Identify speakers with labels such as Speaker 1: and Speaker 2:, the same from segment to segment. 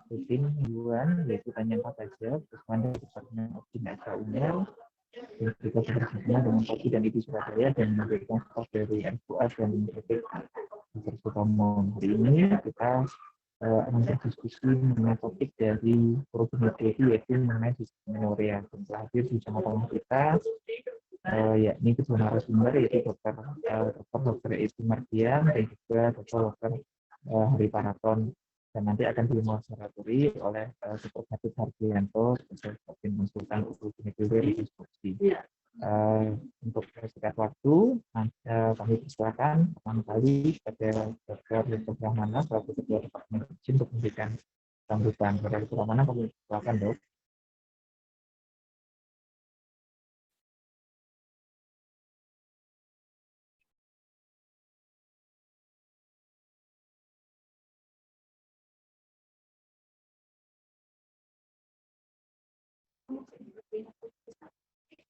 Speaker 1: rutin mingguan, yaitu tanya apa saja, terus Anda departemen optimasi UNER, dan juga bekerjasama dengan Kopi dan IPI Surabaya dan memberikan stok dari MQA dan Profit Dr. Sutomo. Hari ini kita akan berdiskusi mengenai topik dari program yaitu mengenai dismenorrhea. Dan telah hadir di tengah-tengah kita, yakni kedua narasumber yaitu Dr. Eti Mardian dan juga Dr. Hari Paraton, dan nanti akan dimuasaratori oleh Dr. Habib Hardianto sebagai konsultan urologi dan diskusi. Untuk singkat waktu, kami persilakan pertama kali pada Dr. Yusuf Rahmana selaku Ketua Departemen Izin untuk memberikan sambutan. Dr. Yusuf Rahmana, kami persilakan, Dok.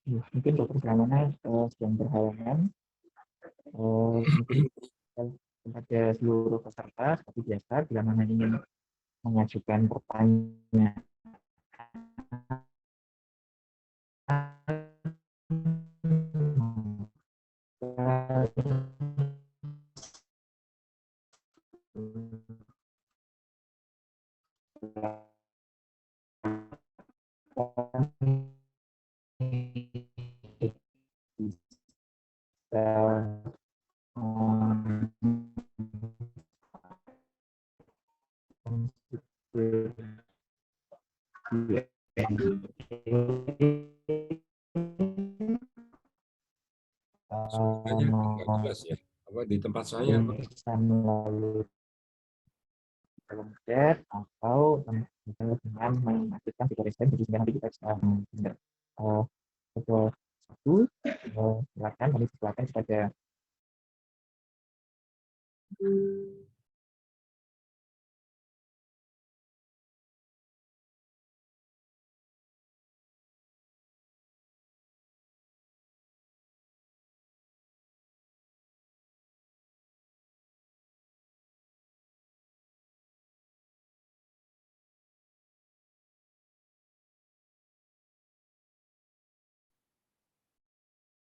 Speaker 1: Mungkin Dr. Rahmana sedang berhalangan. Mungkin kepada seluruh peserta seperti biasa, bila mana ingin mengajukan pertanyaan
Speaker 2: Suaranya nggak jelas ya. Apa di tempat saya?
Speaker 1: melalui kolom chat atau dengan mengaktifkan fitur resign, jadi nanti kita bisa mendengar satu silakan, kami silakan kepada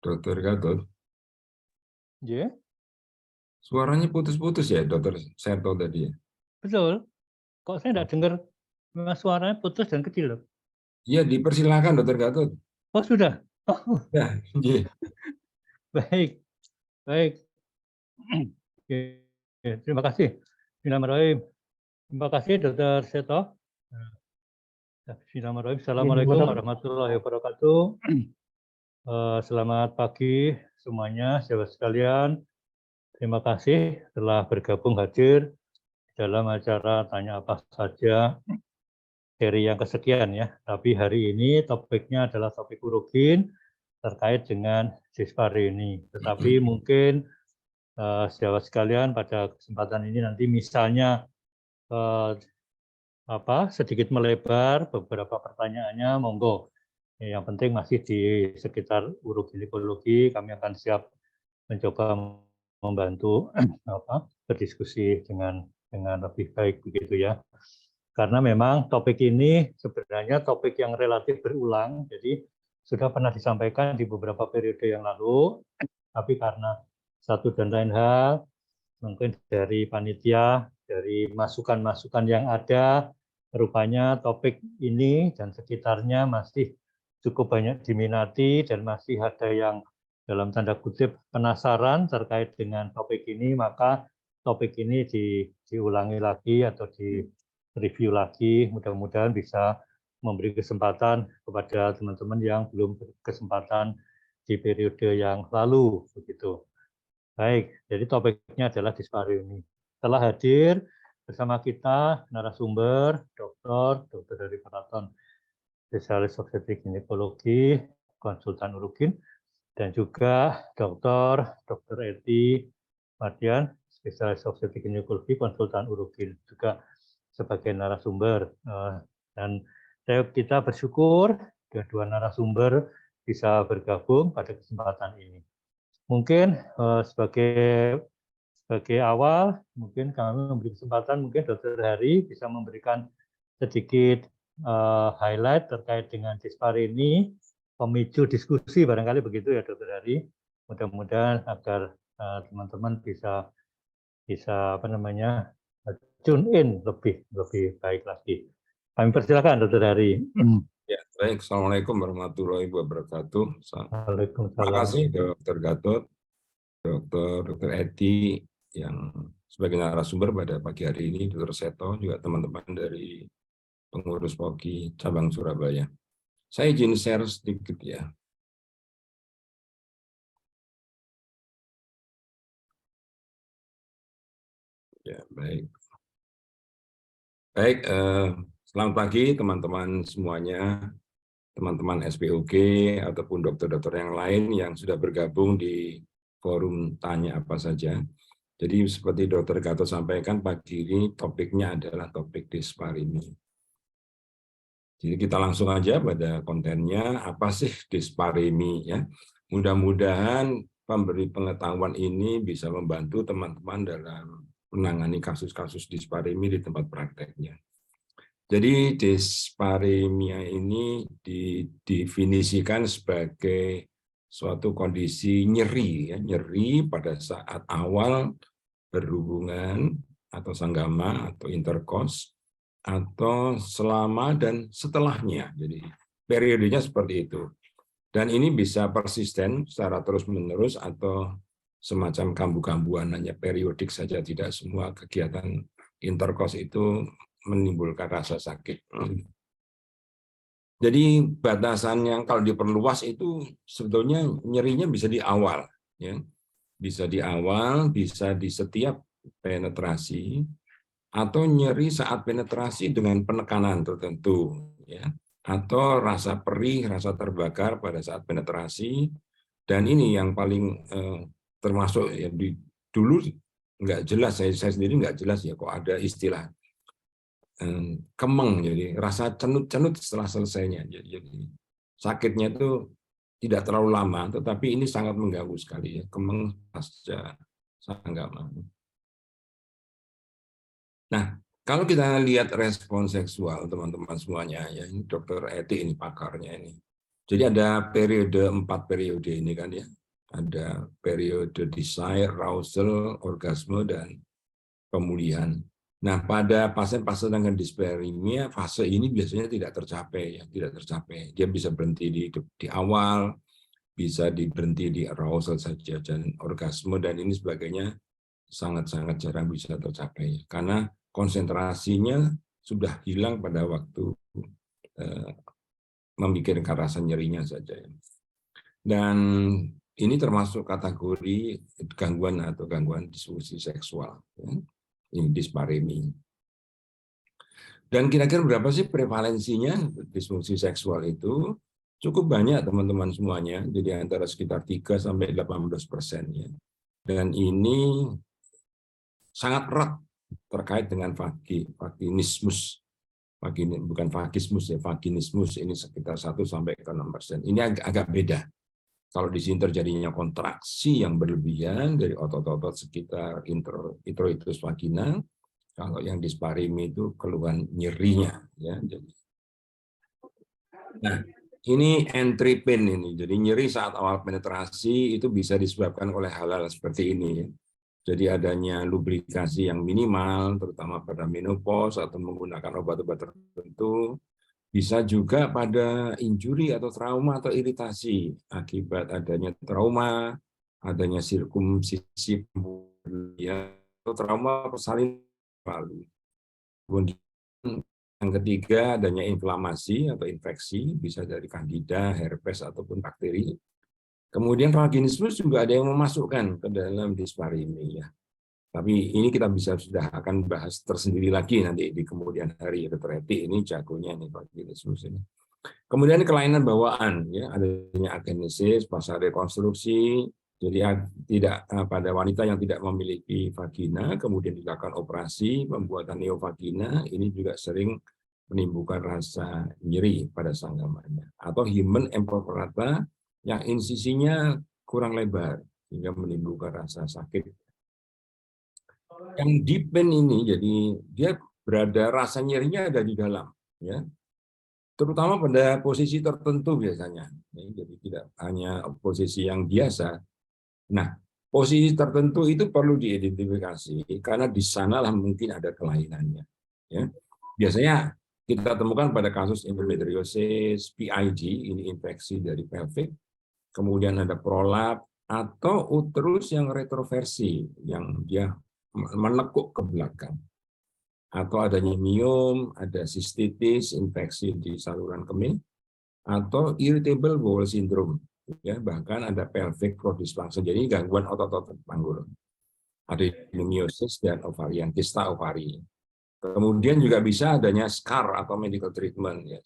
Speaker 2: Dokter Gatot.
Speaker 3: Ya,
Speaker 2: Suaranya putus-putus ya, Dokter Sento tadi ya?
Speaker 3: betul. Kok saya tidak dengar suaranya putus dan kecil, loh?
Speaker 2: Iya, dipersilakan Dokter Gatot.
Speaker 3: Oh, sudah. Oh,
Speaker 2: Ya, iya.
Speaker 3: baik. Baik. Oke, terima kasih. Bismillahirrahmanirrahim. Terima kasih, Dr. Seto. Bismillahirrahmanirrahim. Assalamualaikum warahmatullahi wabarakatuh. Selamat pagi semuanya, sahabat sekalian. Terima kasih telah bergabung hadir dalam acara Tanya Apa Saja seri yang kesekian ya. Tapi hari ini topiknya adalah topik urogen terkait dengan dispari ini. Tetapi mungkin sahabat sekalian pada kesempatan ini nanti misalnya sedikit melebar beberapa pertanyaannya, monggo. Yang penting masih di sekitar uroginekologi, kami akan siap mencoba membantu berdiskusi dengan lebih baik begitu ya. Karena memang topik ini sebenarnya topik yang relatif berulang, jadi sudah pernah disampaikan di beberapa periode yang lalu, tapi karena satu dan lain hal, mungkin dari panitia, dari masukan-masukan yang ada, rupanya topik ini dan sekitarnya masih cukup banyak diminati dan masih ada yang dalam tanda kutip penasaran terkait dengan topik ini, maka topik ini diulangi lagi atau di-review lagi, mudah-mudahan bisa memberi kesempatan kepada teman-teman yang belum berkesempatan di periode yang lalu, begitu. Baik, jadi topiknya adalah dispari ini. Telah hadir bersama kita narasumber Dr. Hari Paraton, spesialis obstetrik ginekologi, konsultan urologin, dan juga Dr. Eti Mardian, spesialis obstetrik ginekologi, konsultan urologin, juga sebagai narasumber. Dan kita bersyukur kedua narasumber bisa bergabung pada kesempatan ini. Mungkin sebagai awal, mungkin kami memberi kesempatan, mungkin Dr. Hari bisa memberikan sedikit highlight terkait dengan disparimi, pemicu diskusi barangkali begitu ya Dokter Hari. Mudah-mudahan agar teman-teman bisa apa namanya tune in lebih baik lagi. Kami persilakan Dokter Hari.
Speaker 2: Ya, baik. Assalamualaikum warahmatullahi wabarakatuh. Terima
Speaker 3: Waalaikumsalam.
Speaker 2: kasih Dr. Gatot, Dr. Eti yang sebagai narasumber pada pagi hari ini, Dr. Seto, juga teman-teman dari pengurus POGI cabang Surabaya. Saya izin share sedikit ya. Ya, baik. Baik, selamat pagi teman-teman semuanya, teman-teman SPOG ataupun dokter-dokter yang lain yang sudah bergabung di forum Tanya Apa Saja. Jadi seperti Dr. Gatot sampaikan pagi ini topiknya adalah topik disparimi. Jadi kita langsung aja pada kontennya, apa sih disparimi ya. Mudah-mudahan pemberi pengetahuan ini bisa membantu teman-teman dalam menangani kasus-kasus disparimi di tempat prakteknya. Jadi disparimia ini didefinisikan sebagai suatu kondisi nyeri, ya, nyeri pada saat awal berhubungan atau sanggama atau intercourse atau selama dan setelahnya. Jadi periodenya seperti itu. Dan ini bisa persisten secara terus-menerus atau semacam kambuh-kambuhan, hanya periodik saja, tidak semua kegiatan intercourse itu menimbulkan rasa sakit. Jadi batasan yang kalau diperluas itu sebetulnya nyerinya bisa di awal, ya. Bisa di awal, bisa di setiap penetrasi, atau nyeri saat penetrasi dengan penekanan tertentu, ya. Atau rasa perih, rasa terbakar pada saat penetrasi. Dan ini yang paling termasuk ya, dulu nggak jelas, saya sendiri nggak jelas ya kok ada istilah kemeng, jadi rasa cenut-cenut setelah selesainya. Jadi sakitnya itu tidak terlalu lama, tetapi ini sangat mengganggu sekali ya, kemeng pasca sanggama. Nah, kalau kita lihat respon seksual teman-teman semuanya, ya ini Dokter Eti ini pakarnya ini. Jadi ada periode 4 periode ini kan ya, ada periode desire, arousal, orgasme dan pemulihan. Nah, pada pasien-pasien dengan disparimia, fase ini biasanya tidak tercapai, ya, tidak tercapai. Dia bisa berhenti di awal, bisa berhenti di arousal saja, dan orgasme dan ini sebagainya sangat-sangat jarang bisa tercapai, karena konsentrasinya sudah hilang pada waktu memikirkan rasa nyerinya saja. Dan ini termasuk kategori gangguan atau gangguan disfungsi seksual. Ya. Ini disparemi. Dan kira-kira berapa sih prevalensinya disfungsi seksual itu? Cukup banyak teman-teman semuanya, jadi antara sekitar 3-18%. Ya. Dan ini sangat erat terkait dengan vaginismus. Bukan vagismus ya, vaginismus ini sekitar 1-6%. Ini agak beda. Kalau di sini terjadinya kontraksi yang berlebihan dari otot-otot sekitar introitus vagina, kalau yang disparimi itu keluhan nyerinya, ya. Nah, ini entry pain ini. Jadi nyeri saat awal penetrasi itu bisa disebabkan oleh hal-hal seperti ini. Ya. Jadi adanya lubrikasi yang minimal, terutama pada menopause atau menggunakan obat-obat tertentu. Bisa juga pada injuri atau trauma atau iritasi akibat adanya trauma, adanya sirkumsisi atau trauma persalinan paru. Kemudian yang ketiga adanya inflamasi atau infeksi, bisa dari kandida, herpes ataupun bakteri. Kemudian vaginismus juga ada yang memasukkan ke dalam disparimi ya. Tapi ini kita sudah akan bahas tersendiri lagi nanti di kemudian hari. Dr. Eti ini jagonya nih vaginismus ini. Kemudian kelainan bawaan ya, adanya agenesis, fase rekonstruksi. Jadi tidak pada wanita yang tidak memiliki vagina, kemudian dilakukan operasi pembuatan neovagina, ini juga sering menimbulkan rasa nyeri pada sanggamanya. Atau hymen imperforata yang insisinya kurang lebar sehingga menimbulkan rasa sakit. Yang deep pain ini jadi dia berada, rasa nyerinya ada di dalam, ya. Terutama pada posisi tertentu biasanya. Jadi tidak hanya posisi yang biasa. Nah, posisi tertentu itu perlu diidentifikasi karena di sanalah mungkin ada kelainannya. Ya. Biasanya kita temukan pada kasus endometriosis, PID, ini infeksi dari pelvic, kemudian ada prolap atau uterus yang retroversi, yang dia menekuk ke belakang. Atau adanya miom, ada sistitis, infeksi di saluran kemih, atau irritable bowel syndrome, ya, bahkan ada pelvic floor dysfunction, jadi gangguan otot-otot panggul, adenomyosis dan ovarian, kista ovari. Kemudian juga bisa adanya scar atau medical treatment, ya.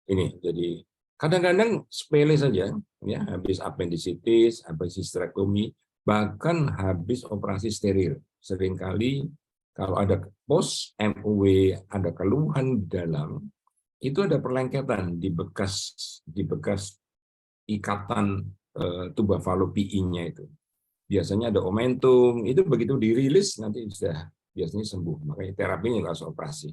Speaker 2: Ini jadi kadang-kadang sepele saja, ya, habis appendicitis, habis hysterectomy, bahkan habis operasi steril. Seringkali kalau ada post MUW, ada keluhan di dalam, itu ada perlengketan di bekas ikatan tuba falopi-nya itu. Biasanya ada omentum, itu begitu dirilis nanti sudah biasanya sembuh. Makanya terapinya nggak usah operasi.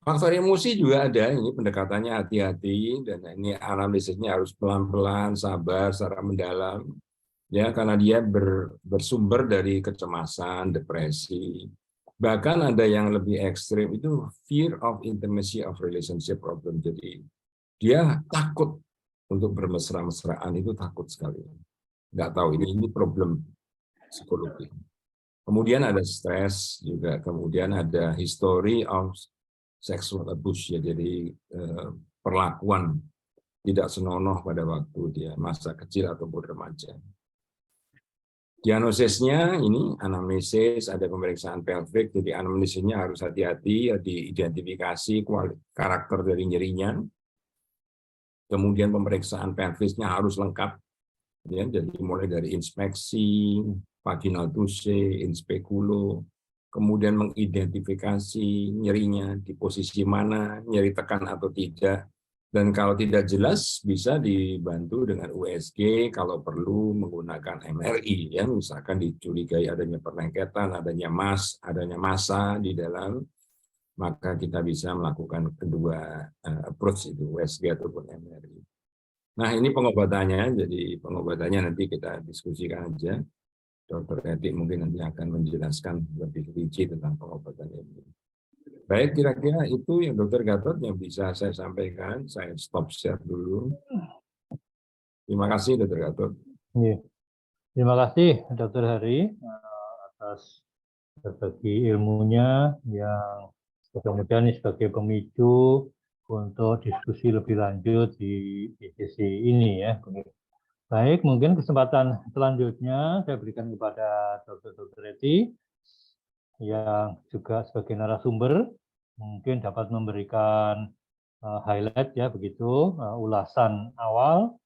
Speaker 2: Faktor emosi juga ada, ini pendekatannya hati-hati dan ini analisisnya harus pelan-pelan, sabar, secara mendalam. Ya, karena dia bersumber dari kecemasan, depresi. Bahkan ada yang lebih ekstrim itu fear of intimacy of relationship problem. Jadi dia takut untuk bermesra-mesraan, itu takut sekali. Nggak tahu, ini problem psikologi. Kemudian ada stres juga, kemudian ada history of sexual abuse, ya, jadi perlakuan tidak senonoh pada waktu dia masa kecil ataupun remaja. Diagnosisnya ini anamnesis, ada pemeriksaan pelvik, jadi anamnesisnya harus hati-hati, diidentifikasi karakter dari nyerinya. Kemudian pemeriksaan pelvisnya harus lengkap, ya, jadi mulai dari inspeksi, vaginal touche, inspekulo, kemudian mengidentifikasi nyerinya di posisi mana, nyeri tekan atau tidak. Dan kalau tidak jelas bisa dibantu dengan USG, kalau perlu menggunakan MRI, ya, misalkan dicurigai adanya perlengketan, adanya massa di dalam, maka kita bisa melakukan kedua approach itu, USG ataupun MRI. Nah, ini pengobatannya, jadi pengobatannya nanti kita diskusikan aja. Dokter Etik mungkin nanti akan menjelaskan lebih rinci tentang pengobatan ini. Baik, kira-kira itu yang Dokter Gatot yang bisa saya sampaikan. Saya stop share dulu. Terima kasih, Dokter Gatot.
Speaker 3: Terima kasih, Dokter Hari, atas berbagi ilmunya yang mudah-mudahan sebagai pemicu untuk diskusi lebih lanjut di sesi ini, ya. Baik, mungkin kesempatan selanjutnya saya berikan kepada Dokter Eti yang juga sebagai narasumber mungkin dapat memberikan highlight, ya, begitu ulasan awal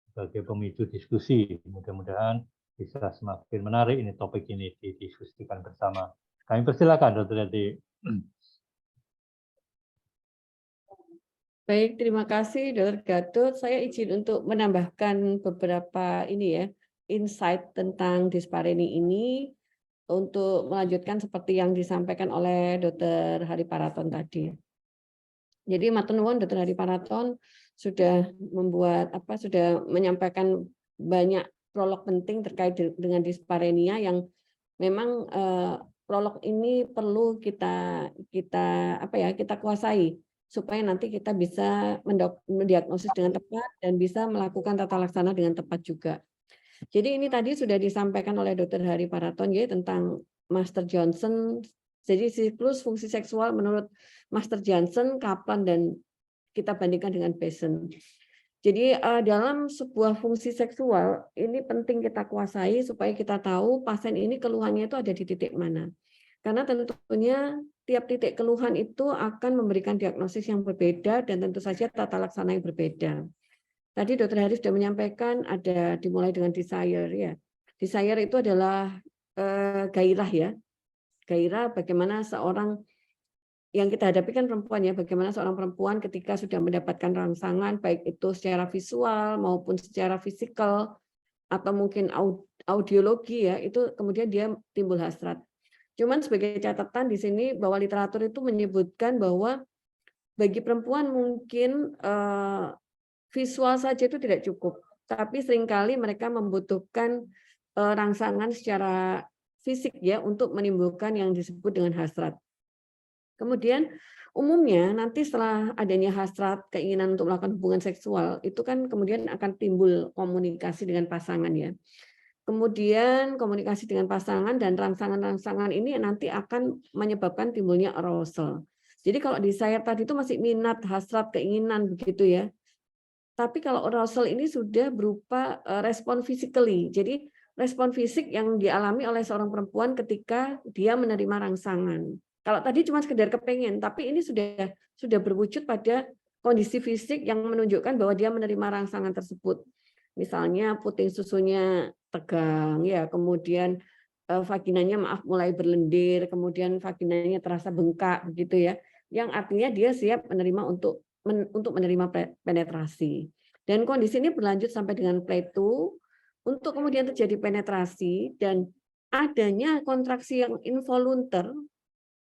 Speaker 3: sebagai pemicu diskusi. Mudah-mudahan bisa semakin menarik ini topik ini didiskusikan bersama. Kami persilakan, Dokter Eti.
Speaker 4: Baik, terima kasih Dr. Gatot. Saya izin untuk menambahkan beberapa insight tentang dispareni ini untuk melanjutkan seperti yang disampaikan oleh Dr. Hari Paraton tadi. Jadi matur nuwun Dr. Hari Paraton sudah menyampaikan banyak prolog penting terkait dengan disparenia yang memang prolog ini perlu kita kuasai supaya nanti kita bisa mendiagnosis dengan tepat dan bisa melakukan tata laksana dengan tepat juga. Jadi ini tadi sudah disampaikan oleh Dr. Hari Paraton, ya, tentang Master Johnson. Jadi siklus fungsi seksual menurut Master Johnson, Kaplan, dan kita bandingkan dengan Beeson. Jadi dalam sebuah fungsi seksual ini penting kita kuasai supaya kita tahu pasien ini keluhannya itu ada di titik mana. Karena tentunya tiap titik keluhan itu akan memberikan diagnosis yang berbeda dan tentu saja tata laksana yang berbeda. Tadi Dr. Hari sudah menyampaikan ada dimulai dengan desire, ya. Desire itu adalah gairah, ya. Gairah bagaimana seorang yang kita hadapi kan perempuan, ya, bagaimana seorang perempuan ketika sudah mendapatkan rangsangan baik itu secara visual maupun secara fisikal atau mungkin audiologi, ya, itu kemudian dia timbul hasrat. Cuman sebagai catatan di sini bahwa literatur itu menyebutkan bahwa bagi perempuan mungkin visual saja itu tidak cukup, tapi seringkali mereka membutuhkan rangsangan secara fisik ya untuk menimbulkan yang disebut dengan hasrat. Kemudian umumnya nanti setelah adanya hasrat, keinginan untuk melakukan hubungan seksual, itu kan kemudian akan timbul komunikasi dengan pasangan ya. Kemudian komunikasi dengan pasangan dan rangsangan-rangsangan ini nanti akan menyebabkan timbulnya arousal. Jadi kalau desire tadi itu masih minat, hasrat, keinginan begitu ya. Tapi kalau arousal ini sudah berupa respon physically. Jadi respon fisik yang dialami oleh seorang perempuan ketika dia menerima rangsangan. Kalau tadi cuma sekedar kepengen, tapi ini sudah berwujud pada kondisi fisik yang menunjukkan bahwa dia menerima rangsangan tersebut. Misalnya puting susunya tegang, ya, kemudian vaginanya mulai berlendir, kemudian vaginanya terasa bengkak, begitu ya. Yang artinya dia siap menerima untuk menerima penetrasi. Dan kondisi ini berlanjut sampai dengan play 2, untuk kemudian terjadi penetrasi dan adanya kontraksi yang involunter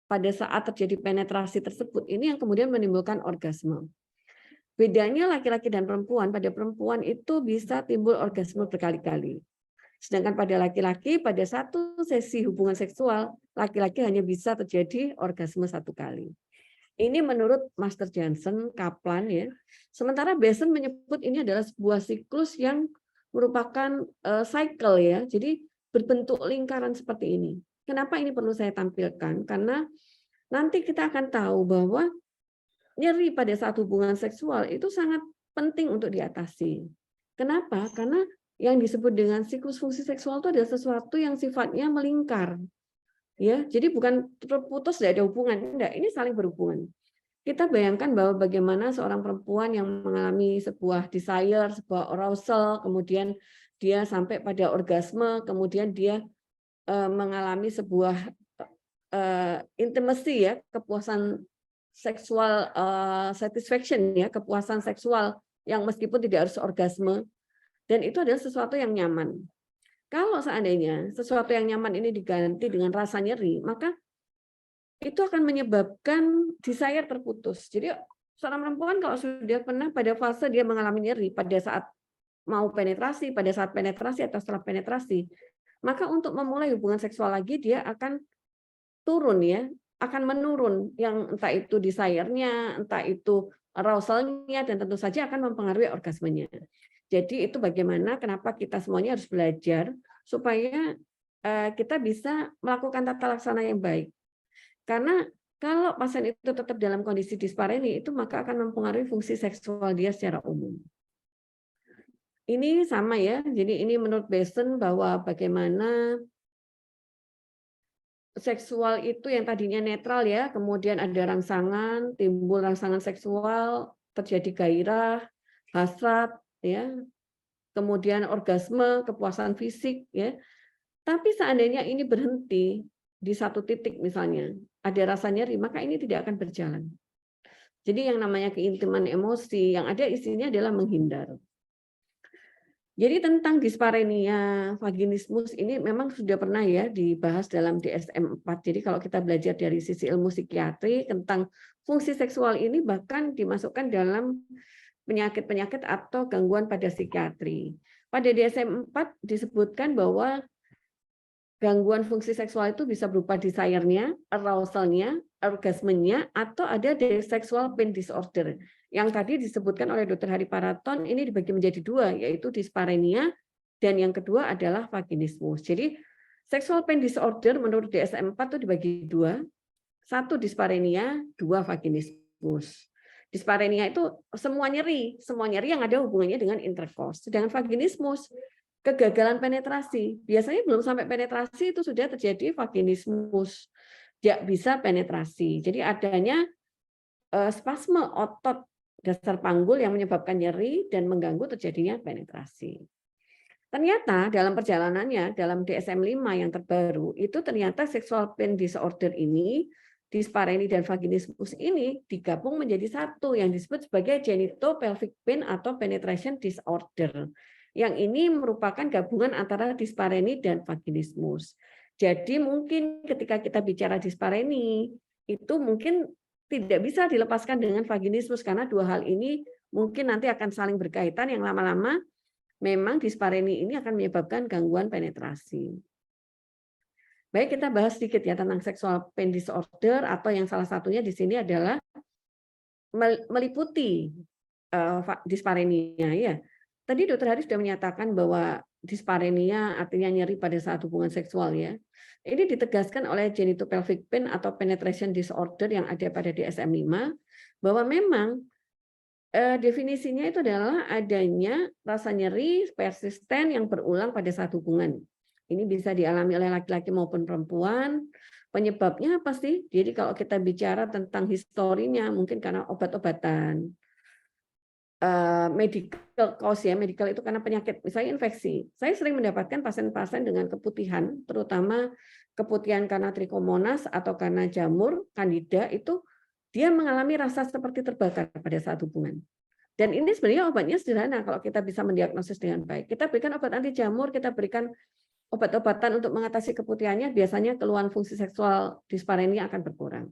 Speaker 4: pada saat terjadi penetrasi tersebut, ini yang kemudian menimbulkan orgasme. Bedanya laki-laki dan perempuan, pada perempuan itu bisa timbul orgasme berkali-kali. Sedangkan pada laki-laki, pada satu sesi hubungan seksual, laki-laki hanya bisa terjadi orgasme 1 kali. Ini menurut Master Johnson, Kaplan ya. Sementara Besson menyebut ini adalah sebuah siklus yang merupakan cycle ya. Jadi berbentuk lingkaran seperti ini. Kenapa ini perlu saya tampilkan? Karena nanti kita akan tahu bahwa nyeri pada saat hubungan seksual itu sangat penting untuk diatasi. Kenapa? Karena yang disebut dengan siklus fungsi seksual itu adalah sesuatu yang sifatnya melingkar. Ya, jadi bukan terputus tidak ada hubungan, enggak, ini saling berhubungan. Kita bayangkan bahwa bagaimana seorang perempuan yang mengalami sebuah desire, sebuah arousal, kemudian dia sampai pada orgasme, kemudian dia mengalami sebuah intimacy ya, kepuasan seksual satisfaction ya, kepuasan seksual yang meskipun tidak harus orgasme, dan itu adalah sesuatu yang nyaman. Kalau seandainya sesuatu yang nyaman ini diganti dengan rasa nyeri, maka itu akan menyebabkan desire terputus. Jadi seorang perempuan kalau sudah pernah pada fase dia mengalami nyeri pada saat mau penetrasi, pada saat penetrasi atau setelah penetrasi, maka untuk memulai hubungan seksual lagi dia akan turun ya, akan menurun, yang entah itu desire-nya, entah itu arousal-nya, dan tentu saja akan mempengaruhi orgasmenya. Jadi itu bagaimana kenapa kita semuanya harus belajar supaya kita bisa melakukan tata laksana yang baik. Karena kalau pasien itu tetap dalam kondisi dispareni, itu maka akan mempengaruhi fungsi seksual dia secara umum. Ini sama ya, jadi ini menurut Besson bahwa bagaimana seksual itu yang tadinya netral ya, kemudian ada rangsangan, timbul rangsangan seksual, terjadi gairah, hasrat ya, kemudian orgasme, kepuasan fisik ya. Tapi seandainya ini berhenti di satu titik misalnya, ada rasa nyeri, maka ini tidak akan berjalan. Jadi yang namanya keintiman emosi, yang ada isinya adalah menghindar. Jadi tentang disparenia vaginismus ini memang sudah pernah ya dibahas dalam DSM-4. Jadi kalau kita belajar dari sisi ilmu psikiatri tentang fungsi seksual ini bahkan dimasukkan dalam penyakit-penyakit atau gangguan pada psikiatri. Pada DSM-4 disebutkan bahwa gangguan fungsi seksual itu bisa berupa desire-nya, arousal-nya, orgasmenya, atau ada sexual pain disorder. Yang tadi disebutkan oleh Dr. Hari Paraton ini dibagi menjadi 2, yaitu disparenia dan yang kedua adalah vaginismus. Jadi sexual pain disorder menurut DSM-4 itu dibagi 2, 1 disparenia, 2 vaginismus. Disparenia itu semua nyeri yang ada hubungannya dengan intercourse. Sedangkan vaginismus kegagalan penetrasi. Biasanya belum sampai penetrasi itu sudah terjadi vaginismus. Tidak bisa penetrasi. Jadi adanya spasme otot dasar panggul yang menyebabkan nyeri dan mengganggu terjadinya penetrasi. Ternyata dalam perjalanannya, dalam DSM-5 yang terbaru, itu ternyata sexual pain disorder ini, dispareni dan vaginismus ini digabung menjadi satu yang disebut sebagai genitopelvic pain atau penetration disorder. Yang ini merupakan gabungan antara dispareni dan vaginismus. Jadi mungkin ketika kita bicara dispareni, itu mungkin tidak bisa dilepaskan dengan vaginismus, karena dua hal ini mungkin nanti akan saling berkaitan, yang lama-lama memang dispareni ini akan menyebabkan gangguan penetrasi. Baik, kita bahas sedikit ya tentang sexual pain disorder, atau yang salah satunya di sini adalah meliputi disparenia ya. Tadi Dr. Hari sudah menyatakan bahwa disparenia artinya nyeri pada saat hubungan seksual ya. Ini ditegaskan oleh genitopelvic pain atau penetration disorder yang ada pada DSM-5 bahwa memang definisinya itu adalah adanya rasa nyeri persisten yang berulang pada saat hubungan. Ini bisa dialami oleh laki-laki maupun perempuan. Penyebabnya apa sih? Jadi kalau kita bicara tentang historinya, mungkin karena obat-obatan, medical cause ya, medical itu karena penyakit, misalnya infeksi. Saya sering mendapatkan pasien-pasien dengan keputihan, terutama keputihan karena trikomonas atau karena jamur kandida, itu dia mengalami rasa seperti terbakar pada saat hubungan. Dan ini sebenarnya obatnya sederhana kalau kita bisa mendiagnosis dengan baik. Kita berikan obat anti jamur, kita berikan obat-obatan untuk mengatasi keputihannya, biasanya keluhan fungsi seksual disparenia akan berkurang.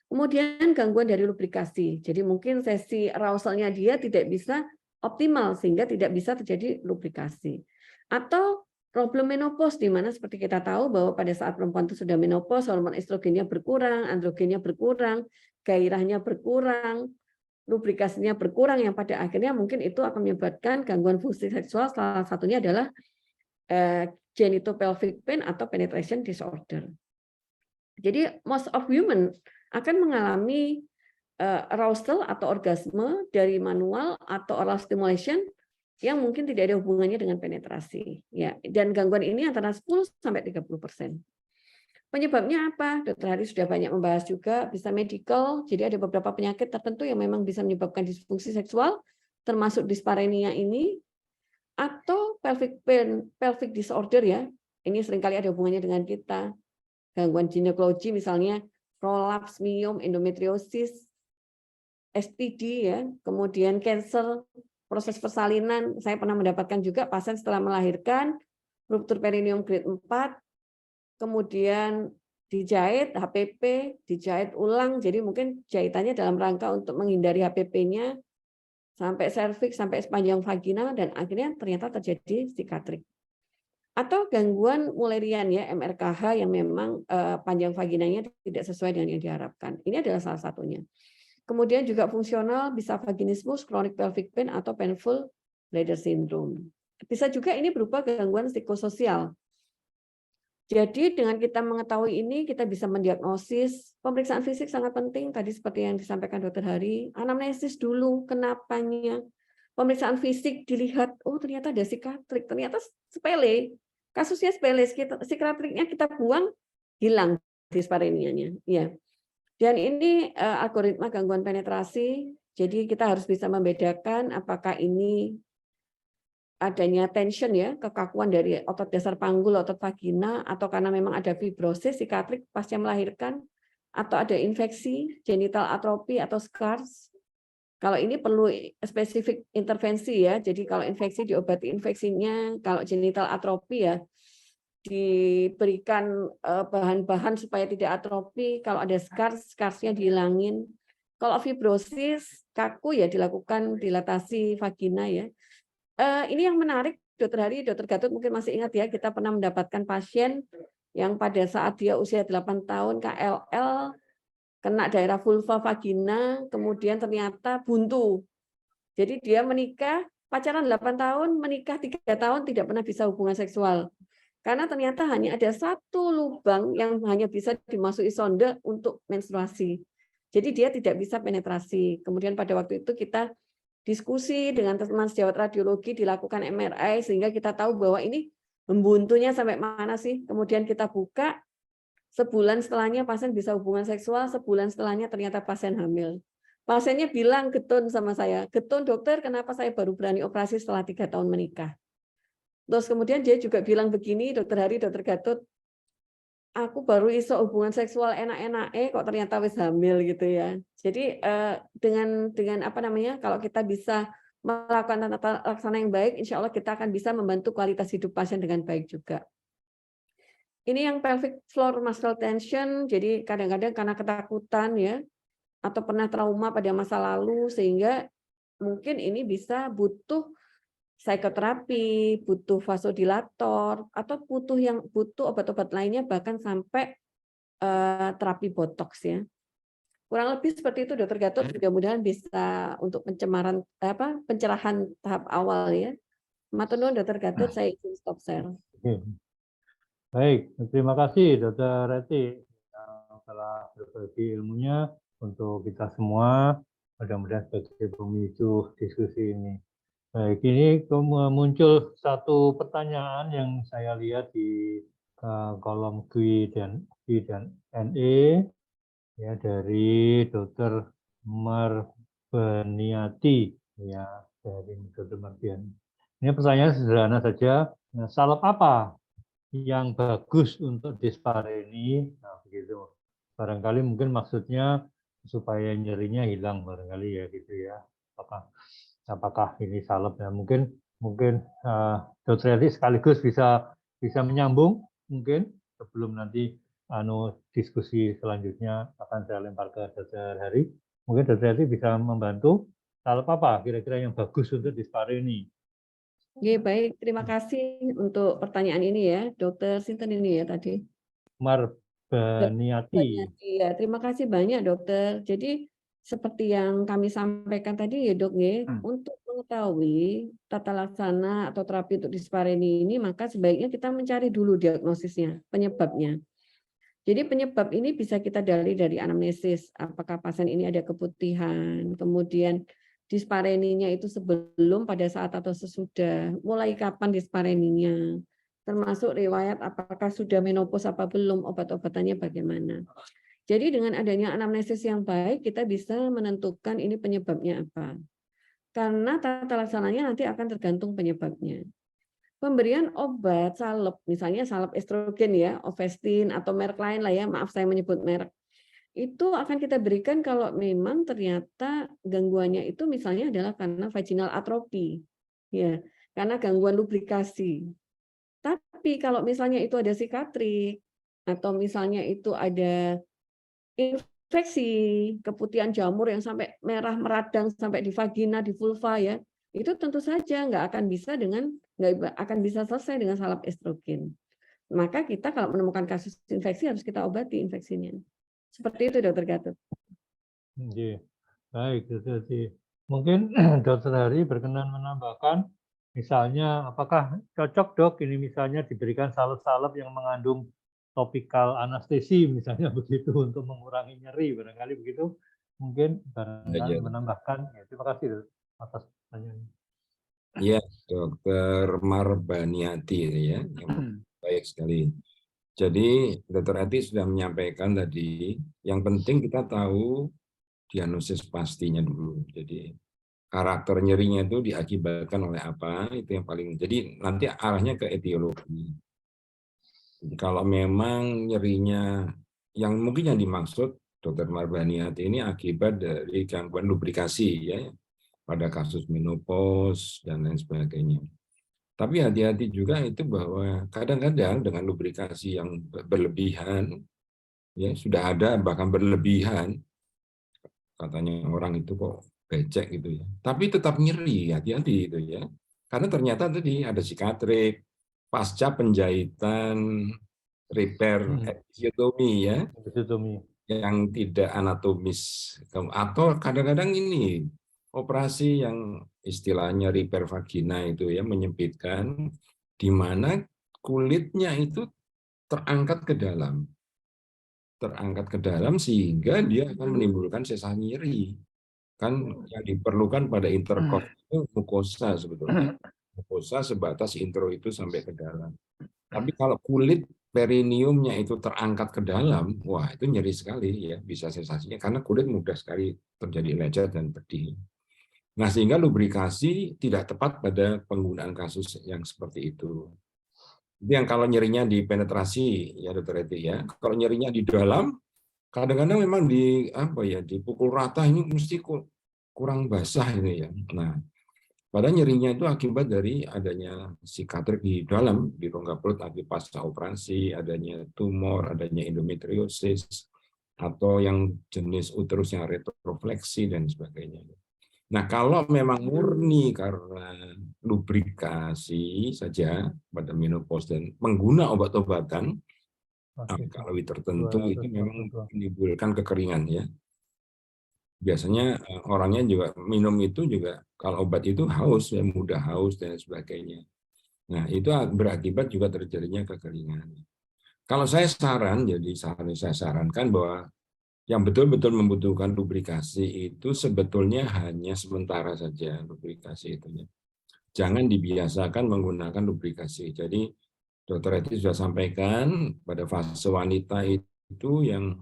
Speaker 4: Kemudian gangguan dari lubrikasi. Jadi mungkin sesi arausalnya dia tidak bisa optimal sehingga tidak bisa terjadi lubrikasi. Atau problem menopause, di mana seperti kita tahu bahwa pada saat perempuan itu sudah menopause, hormon estrogennya berkurang, androgennya berkurang, gairahnya berkurang, lubrikasinya berkurang, yang pada akhirnya mungkin itu akan menyebabkan gangguan fungsi seksual, salah satunya adalah genitopelvic pain atau penetration disorder. Jadi most of women akan mengalami arousal atau orgasme dari manual atau oral stimulation yang mungkin tidak ada hubungannya dengan penetrasi. Ya, dan gangguan ini antara 10-30%. Penyebabnya apa? Dr. Hari sudah banyak membahas juga, bisa medical, jadi ada beberapa penyakit tertentu yang memang bisa menyebabkan disfungsi seksual, termasuk disparenia ini, atau pelvic pain, pelvic disorder ya, ini seringkali ada hubungannya dengan kita, gangguan ginekologi misalnya, prolaps, myom, endometriosis, STD ya, kemudian cancer, proses persalinan. Saya pernah mendapatkan juga pasien setelah melahirkan, ruptur perineum grade 4, kemudian dijahit HPP, dijahit ulang, jadi mungkin jahitannya dalam rangka untuk menghindari HPP-nya, sampai serviks, sampai sepanjang vagina, dan akhirnya ternyata terjadi sikatrik. Atau gangguan Mullerian ya, MRKH yang memang panjang vaginanya tidak sesuai dengan yang diharapkan. Ini adalah salah satunya. Kemudian juga fungsional, bisa vaginismus, chronic pelvic pain, atau painful bladder syndrome. Bisa juga ini berupa gangguan psikososial. Jadi dengan kita mengetahui ini, kita bisa mendiagnosis. Pemeriksaan fisik sangat penting, tadi seperti yang disampaikan Dr. Hari. Anamnesis dulu, kenapanya. Pemeriksaan fisik dilihat, oh ternyata ada sikatrik, ternyata sepele. Kasusnya sepele, sikatriknya kita buang, hilang disparenianya. Ya. Dan ini algoritma gangguan penetrasi, jadi kita harus bisa membedakan apakah ini adanya tension ya, kekakuan dari otot dasar panggul, otot vagina, atau karena memang ada fibrosis, sikatrik pasca melahirkan, atau ada infeksi, genital atrofi atau scars. Kalau ini perlu spesifik intervensi ya, jadi kalau infeksi diobati infeksinya, kalau genital atrofi ya diberikan bahan-bahan supaya tidak atrofi, kalau ada scars, scarsnya dihilangin. Kalau fibrosis, kaku ya dilakukan dilatasi vagina ya. Ini yang menarik, Dr. Hari, Dr. Gatot mungkin masih ingat ya, kita pernah mendapatkan pasien yang pada saat dia usia 8 tahun KLL, kena daerah vulva vagina, kemudian ternyata buntu. Jadi dia menikah, pacaran 8 tahun, menikah 3 tahun, tidak pernah bisa hubungan seksual. Karena ternyata hanya ada satu lubang yang hanya bisa dimasuki sonde untuk menstruasi. Jadi dia tidak bisa penetrasi. Kemudian pada waktu itu kita diskusi dengan teman sejawat radiologi, dilakukan MRI sehingga kita tahu bahwa ini membuntunya sampai mana sih. Kemudian kita buka, sebulan setelahnya pasien bisa hubungan seksual, sebulan setelahnya ternyata pasien hamil. Pasiennya bilang getun sama saya, getun dokter, kenapa saya baru berani operasi setelah 3 tahun menikah. Terus kemudian dia juga bilang begini, Dokter Hari, Dokter Gatot, aku baru iso hubungan seksual enak-enak, kok ternyata wis hamil gitu ya. Jadi dengan apa namanya, kalau kita bisa melakukan tata laksana yang baik, insya Allah kita akan bisa membantu kualitas hidup pasien dengan baik juga. Ini yang pelvic floor muscle tension, jadi kadang-kadang karena ketakutan ya, atau pernah trauma pada masa lalu, sehingga mungkin ini bisa butuh psikoterapi, butuh vasodilator, atau butuh obat-obat lainnya, bahkan sampai terapi botox ya. Kurang lebih seperti itu, Dr. Gatot. Mudah-mudahan bisa untuk pencerahan tahap awal ya. Matur nuwun, Dr. Gatot. Saya izin stop share.
Speaker 3: Baik, terima kasih Dr. Reti yang telah berbagi ilmunya untuk kita semua. Mudah-mudahan sebagai pemicu diskusi ini. Baik, ini muncul satu pertanyaan yang saya lihat di kolom Q dan NE ya, dari Dr. Marbaniati ya, dari Dr. Marbaniati. Ini pertanyaan sederhana saja. Nah, salep apa yang bagus untuk dispareni? Nah, begitu. Barangkali mungkin maksudnya supaya nyerinya hilang barangkali ya gitu ya. Apakah ini salep ya? Mungkin Dr. Edi sekaligus bisa menyambung mungkin sebelum nanti diskusi selanjutnya akan saya lempar ke Dr. Hari. Mungkin Dr. Edi bisa membantu salep apa kira-kira yang bagus untuk dispareni.
Speaker 4: Oke, baik. Terima kasih untuk pertanyaan ini ya, Dokter Sinten ini ya tadi.
Speaker 3: Marbaniati.
Speaker 4: Ya, terima kasih banyak Dokter. Jadi seperti yang kami sampaikan tadi ya Dok ya, untuk mengetahui tata laksana atau terapi untuk dispareni ini, maka sebaiknya kita mencari dulu diagnosisnya, penyebabnya. Jadi penyebab ini bisa kita dari anamnesis, apakah pasien ini ada keputihan, kemudian dispareninya itu sebelum, pada saat, atau sesudah, mulai kapan dispareninya, termasuk riwayat apakah sudah menopause apa belum, obat-obatannya bagaimana. Jadi dengan adanya anamnesis yang baik, kita bisa menentukan ini penyebabnya apa. Karena tata laksananya nanti akan tergantung penyebabnya. Pemberian obat salep, misalnya salep estrogen ya, Ovestin atau merek lain lah ya, maaf saya menyebut merek, itu akan kita berikan kalau memang ternyata gangguannya itu misalnya adalah karena vaginal atropi, ya, karena gangguan lubrikasi. Tapi kalau misalnya itu ada sikatrik atau misalnya itu ada infeksi, keputihan jamur yang sampai merah meradang sampai di vagina, di vulva ya, itu tentu saja nggak akan bisa selesai dengan salep estrogen. Maka kita kalau menemukan kasus infeksi harus kita obati infeksinya. Seperti itu Dokter Gatot.
Speaker 3: Oke. Baik, Dokter Edi. Mungkin Dokter Hari berkenan menambahkan, misalnya apakah cocok Dok ini misalnya diberikan salep-salep yang mengandung topikal anestesi misalnya begitu untuk mengurangi nyeri, barangkali begitu. Mungkin barangkali menambahkan. Ya, terima kasih Dok atas pertanyaan.
Speaker 2: Ya, Dr. Marbaniati ya, yang baik sekali. Jadi Dr. Edi sudah menyampaikan tadi, yang penting kita tahu diagnosis pastinya dulu. Jadi karakter nyerinya itu diakibatkan oleh apa, itu yang paling. Jadi nanti arahnya ke etiologi. Jadi kalau memang nyerinya, yang mungkin yang dimaksud Dr. Marbaniati ini akibat dari gangguan lubrikasi ya, pada kasus menopause dan lain sebagainya. Tapi hati-hati juga itu bahwa kadang-kadang dengan lubrikasi yang berlebihan, ya sudah ada bahkan berlebihan, katanya orang itu kok becek gitu ya. Tapi tetap nyeri, hati-hati itu ya. Karena ternyata tadi ada sikatrik, pasca penjahitan, repair episiotomi ya, yang tidak anatomis. Atau kadang-kadang ini operasi yang istilahnya repair vagina itu ya, menyempitkan, di mana kulitnya itu terangkat ke dalam sehingga dia akan menimbulkan sensasi nyeri. Kan yang diperlukan pada interkos itu mukosa sebetulnya, mukosa sebatas intro itu sampai ke dalam. Tapi kalau kulit perineumnya itu terangkat ke dalam, wah itu nyeri sekali ya, bisa sensasinya karena kulit mudah sekali terjadi lecet dan pedih. Nah, sehingga lubrikasi tidak tepat pada penggunaan kasus yang seperti itu. Jadi yang kalau nyerinya di penetrasi ya Dokter Eti ya, kalau nyerinya di dalam, kadang-kadang memang dipukul rata ini mesti kurang basah ini ya. Nah, Padahal nyerinya itu akibat dari adanya sikatrik di dalam, di rongga perut akibat pasca operasi, adanya tumor, adanya endometriosis, atau yang jenis uterus yang retrofleksi dan sebagainya. Nah, kalau memang murni karena lubrikasi saja pada menopause dan mengguna obat-obatan, kalori tertentu itu memang menimbulkan kekeringan ya. Biasanya orangnya juga minum itu juga kalau obat itu haus, ya mudah haus dan sebagainya. Nah, itu berakibat juga terjadinya kekeringan. Kalau saya sarankan bahwa yang betul-betul membutuhkan lubrikasi itu sebetulnya hanya sementara saja lubrikasi itu. Jangan dibiasakan menggunakan lubrikasi. Jadi Dokter Eti sudah sampaikan pada fase wanita itu yang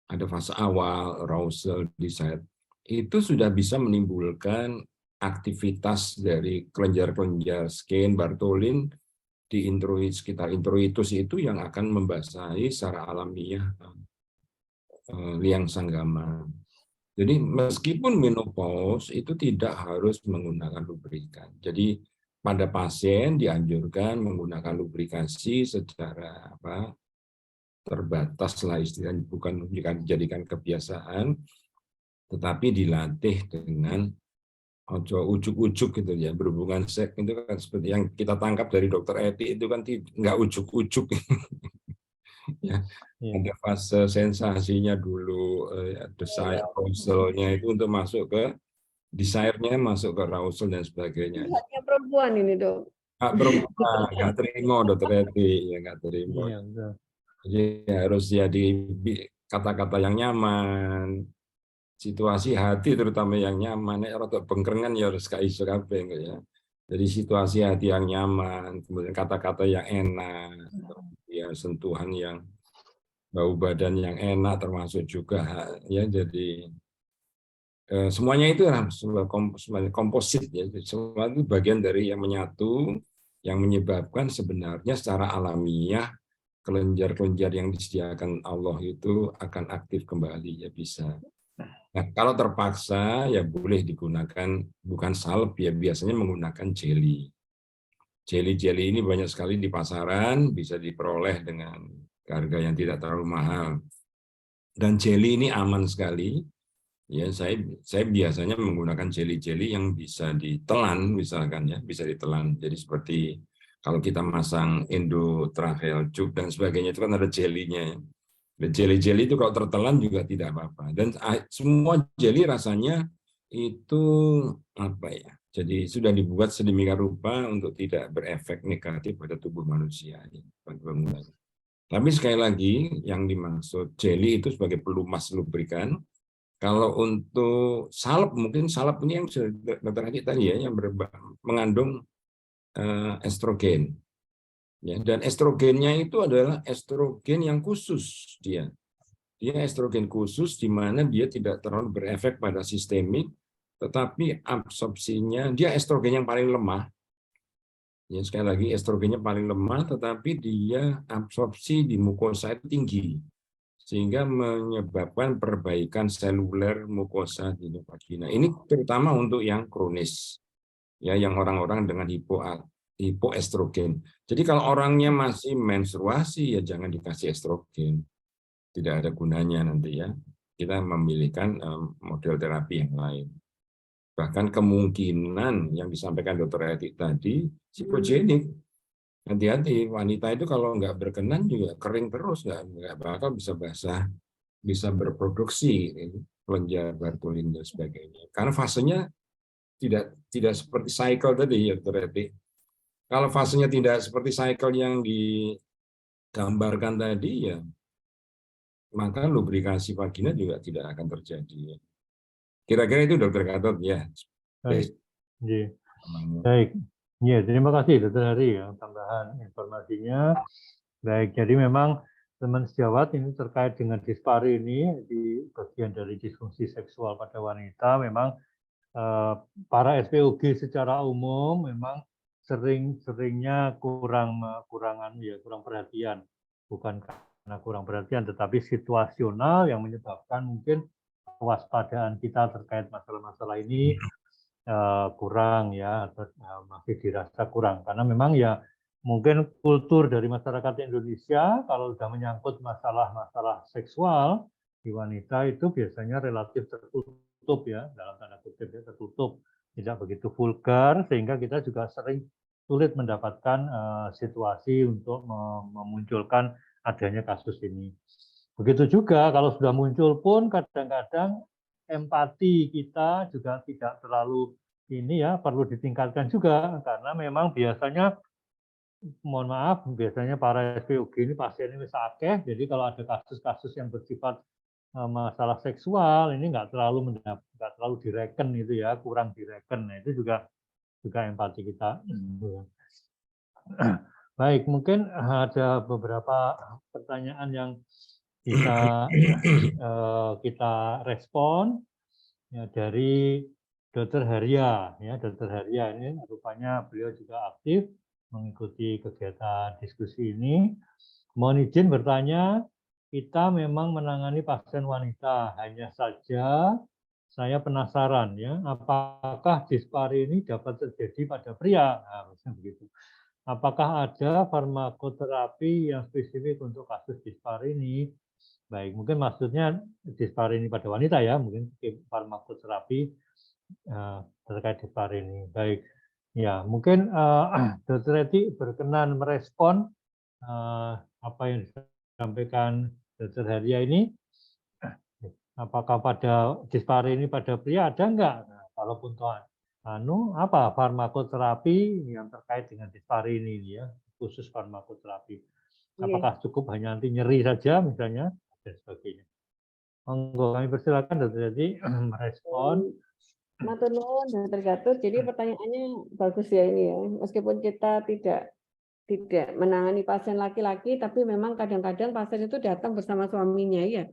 Speaker 2: ada fase awal, arousal, desire, itu sudah bisa menimbulkan aktivitas dari kelenjar-kelenjar skin, Bartholin, di sekitar introitus itu yang akan membasahi secara alamiah liang sanggama. Jadi meskipun menopause itu tidak harus menggunakan lubrikan. Jadi pada pasien dianjurkan menggunakan lubrikasi secara terbatas lah istilahnya, bukan dijadikan kebiasaan, tetapi dilatih dengan ujuk-ujuk gitu ya, berhubungan seks itu kan seperti yang kita tangkap dari Dokter Eti itu kan nggak ujuk-ujuk. Ya, ada fase sensasinya dulu, desire, arousal-nya itu untuk masuk ke desire-nya, masuk ke arousal dan sebagainya.
Speaker 4: Lihatnya perempuan ini dok.
Speaker 2: Perempuan nggak terima Dokter Eti, ya nggak terima. Jadi harus jadi kata-kata yang nyaman, situasi hati terutama yang nyaman. Rotok bengkrengan ya harus kayak isu kabeh ya. Jadi situasi hati yang nyaman, kemudian kata-kata yang enak, ya sentuhan yang bau badan yang enak termasuk juga ya. Jadi semuanya itu komposit ya. Semua itu bagian dari yang menyatu yang menyebabkan sebenarnya secara alamiah kelenjar-kelenjar yang disediakan Allah itu akan aktif kembali ya bisa. Nah, kalau terpaksa ya boleh digunakan bukan salep ya, biasanya menggunakan jelly. Jelly ini banyak sekali di pasaran, bisa diperoleh dengan harga yang tidak terlalu mahal. Dan jelly ini aman sekali. Ya, saya biasanya menggunakan jelly yang bisa ditelan misalkan ya, bisa ditelan. Jadi seperti kalau kita masang endotracheal tube dan sebagainya itu kan ada jelly-nya. Jelly itu kalau tertelan juga tidak apa-apa. Dan semua jelly rasanya itu apa ya? Jadi sudah dibuat sedemikian rupa untuk tidak berefek negatif pada tubuh manusia. Tapi sekali lagi yang dimaksud jelly itu sebagai pelumas lubrikan. Kalau untuk salep, mungkin salep ini yang sudah tadi ya, yang mengandung estrogen. Ya, dan estrogennya itu adalah estrogen yang khusus dia. Dia estrogen khusus di mana dia tidak terlalu berefek pada sistemik, tetapi absorpsinya dia estrogen yang paling lemah. Ya, sekali lagi estrogennya paling lemah, tetapi dia absorpsi di mukosa itu tinggi, sehingga menyebabkan perbaikan seluler mukosa di vagina. Ini terutama untuk yang kronis, ya, yang orang-orang dengan hipoestrogen. Jadi kalau orangnya masih menstruasi ya jangan dikasih estrogen, tidak ada gunanya nanti ya. Kita memilihkan model terapi yang lain. Bahkan kemungkinan yang disampaikan Dokter Eti tadi psikogenik. Hati-hati, wanita itu kalau nggak berkenan juga kering terus, nggak bakal bisa basah, bisa berproduksi kelenjar Bartholin dan sebagainya. Karena fasenya tidak seperti cycle tadi ya Dokter Eti. Kalau fasenya tidak seperti cycle yang digambarkan tadi ya, maka lubrikasi vagina juga tidak akan terjadi. Kira-kira itu Dokter Gatot ya.
Speaker 3: Baik. Baik. Ya, terima kasih Dokter Hari ya tambahan informasinya. Baik, jadi memang teman sejawat ini terkait dengan dispari ini di bagian dari disfungsi seksual pada wanita, memang para SPOG secara umum memang seringnya kurang perhatian, bukan karena kurang perhatian, tetapi situasional yang menyebabkan mungkin kewaspadaan kita terkait masalah-masalah ini kurang ya, atau masih dirasa kurang, karena memang ya mungkin kultur dari masyarakat Indonesia kalau sudah menyangkut masalah-masalah seksual di wanita itu biasanya relatif tertutup ya, dalam tanda kutip ya, tertutup, tidak begitu vulgar, sehingga kita juga sering sulit mendapatkan situasi untuk memunculkan adanya kasus ini. Begitu juga kalau sudah muncul pun kadang-kadang empati kita juga tidak terlalu ini ya, perlu ditingkatkan juga, karena memang biasanya mohon maaf, biasanya para SPOG ini pasien ini akeh, jadi kalau ada kasus-kasus yang bersifat masalah seksual ini nggak terlalu direken itu ya, kurang direken. Nah, itu juga empati kita. Baik, mungkin ada beberapa pertanyaan yang bisa kita respon ya, dari Dr. Haria ya. Dr. Haria ini rupanya beliau juga aktif mengikuti kegiatan diskusi ini. Mohon izin bertanya, kita memang menangani pasien wanita, hanya saja saya penasaran ya, apakah dispari ini dapat terjadi pada pria? Nah, begitu. Apakah ada farmakoterapi yang spesifik untuk kasus dispari ini? Baik, mungkin maksudnya dispari ini pada wanita ya, mungkin farmakoterapi terkait dispari ini. Baik, ya mungkin Dr. Eti berkenan merespon apa yang disampaikan Dr. Haria ini. Apakah pada dispari ini pada pria ada enggak? Nah, kalaupun Tuhan, apa farmakoterapi yang terkait dengan dispari ini ya, khusus farmakoterapi. Apakah cukup hanya nanti nyeri saja misalnya dan sebagainya. Monggo kami persilakan Dr. Eti merespon.
Speaker 4: Matur nuwun Dr. Gatot. Jadi pertanyaannya bagus ya ini ya. Meskipun kita tidak menangani pasien laki-laki, tapi memang kadang-kadang pasien itu datang bersama suaminya ya.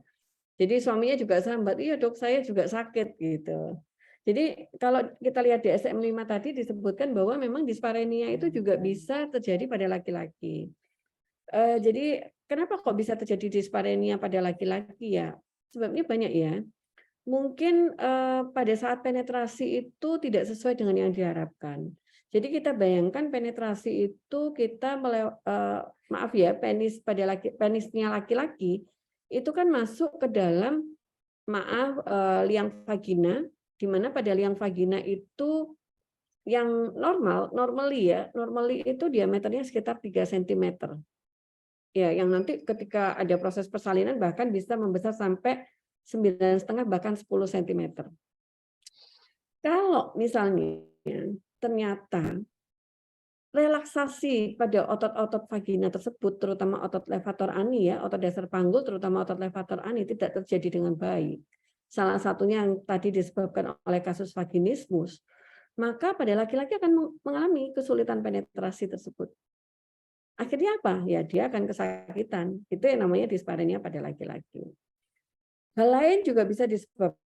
Speaker 4: Jadi suaminya juga sambat, iya dok saya juga sakit gitu. Jadi kalau kita lihat di SM5 tadi disebutkan bahwa memang disparenia itu juga bisa terjadi pada laki-laki. Jadi kenapa kok bisa terjadi disparenia pada laki-laki ya? Sebabnya banyak ya. Mungkin pada saat penetrasi itu tidak sesuai dengan yang diharapkan. Jadi kita bayangkan penetrasi itu kita maaf ya, penisnya laki-laki itu kan masuk ke dalam liang vagina, di mana pada liang vagina itu yang normally itu diameternya sekitar 3 cm. Ya, yang nanti ketika ada proses persalinan bahkan bisa membesar sampai 9,5 bahkan 10 cm. Kalau misalnya ternyata relaksasi pada otot-otot vagina tersebut, terutama otot levator ani ya, otot dasar panggul, terutama otot levator ani tidak terjadi dengan baik. Salah satunya yang tadi disebabkan oleh kasus vaginismus, maka pada laki-laki akan mengalami kesulitan penetrasi tersebut. Akhirnya apa? Ya dia akan kesakitan. Itu yang namanya disparenia pada laki-laki. Hal lain juga bisa disebabkan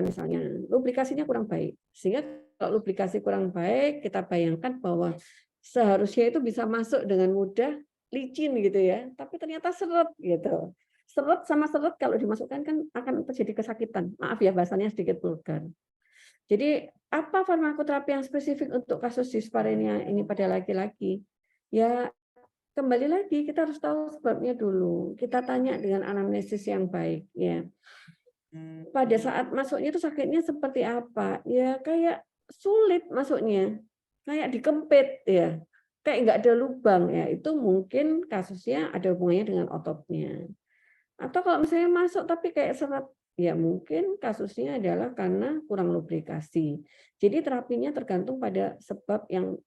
Speaker 4: misalnya lubrikasinya kurang baik. Sehingga kalau lubrikasi kurang baik, kita bayangkan bahwa seharusnya itu bisa masuk dengan mudah licin gitu ya, tapi ternyata seret gitu. Seret sama seret kalau dimasukkan kan akan terjadi kesakitan. Maaf ya bahasanya sedikit vulgar. Jadi apa farmakoterapi yang spesifik untuk kasus disparenia ini pada laki-laki? Ya kembali lagi kita harus tahu sebabnya dulu. Kita tanya dengan anamnesis yang baik ya. Pada saat masuknya itu sakitnya seperti apa? Ya kayak sulit masuknya, kayak dikempit ya, kayak nggak ada lubang ya. Itu mungkin kasusnya ada hubungannya dengan ototnya. Atau kalau misalnya masuk tapi kayak seret, ya mungkin kasusnya adalah karena kurang lubrikasi. Jadi terapinya tergantung pada sebab yang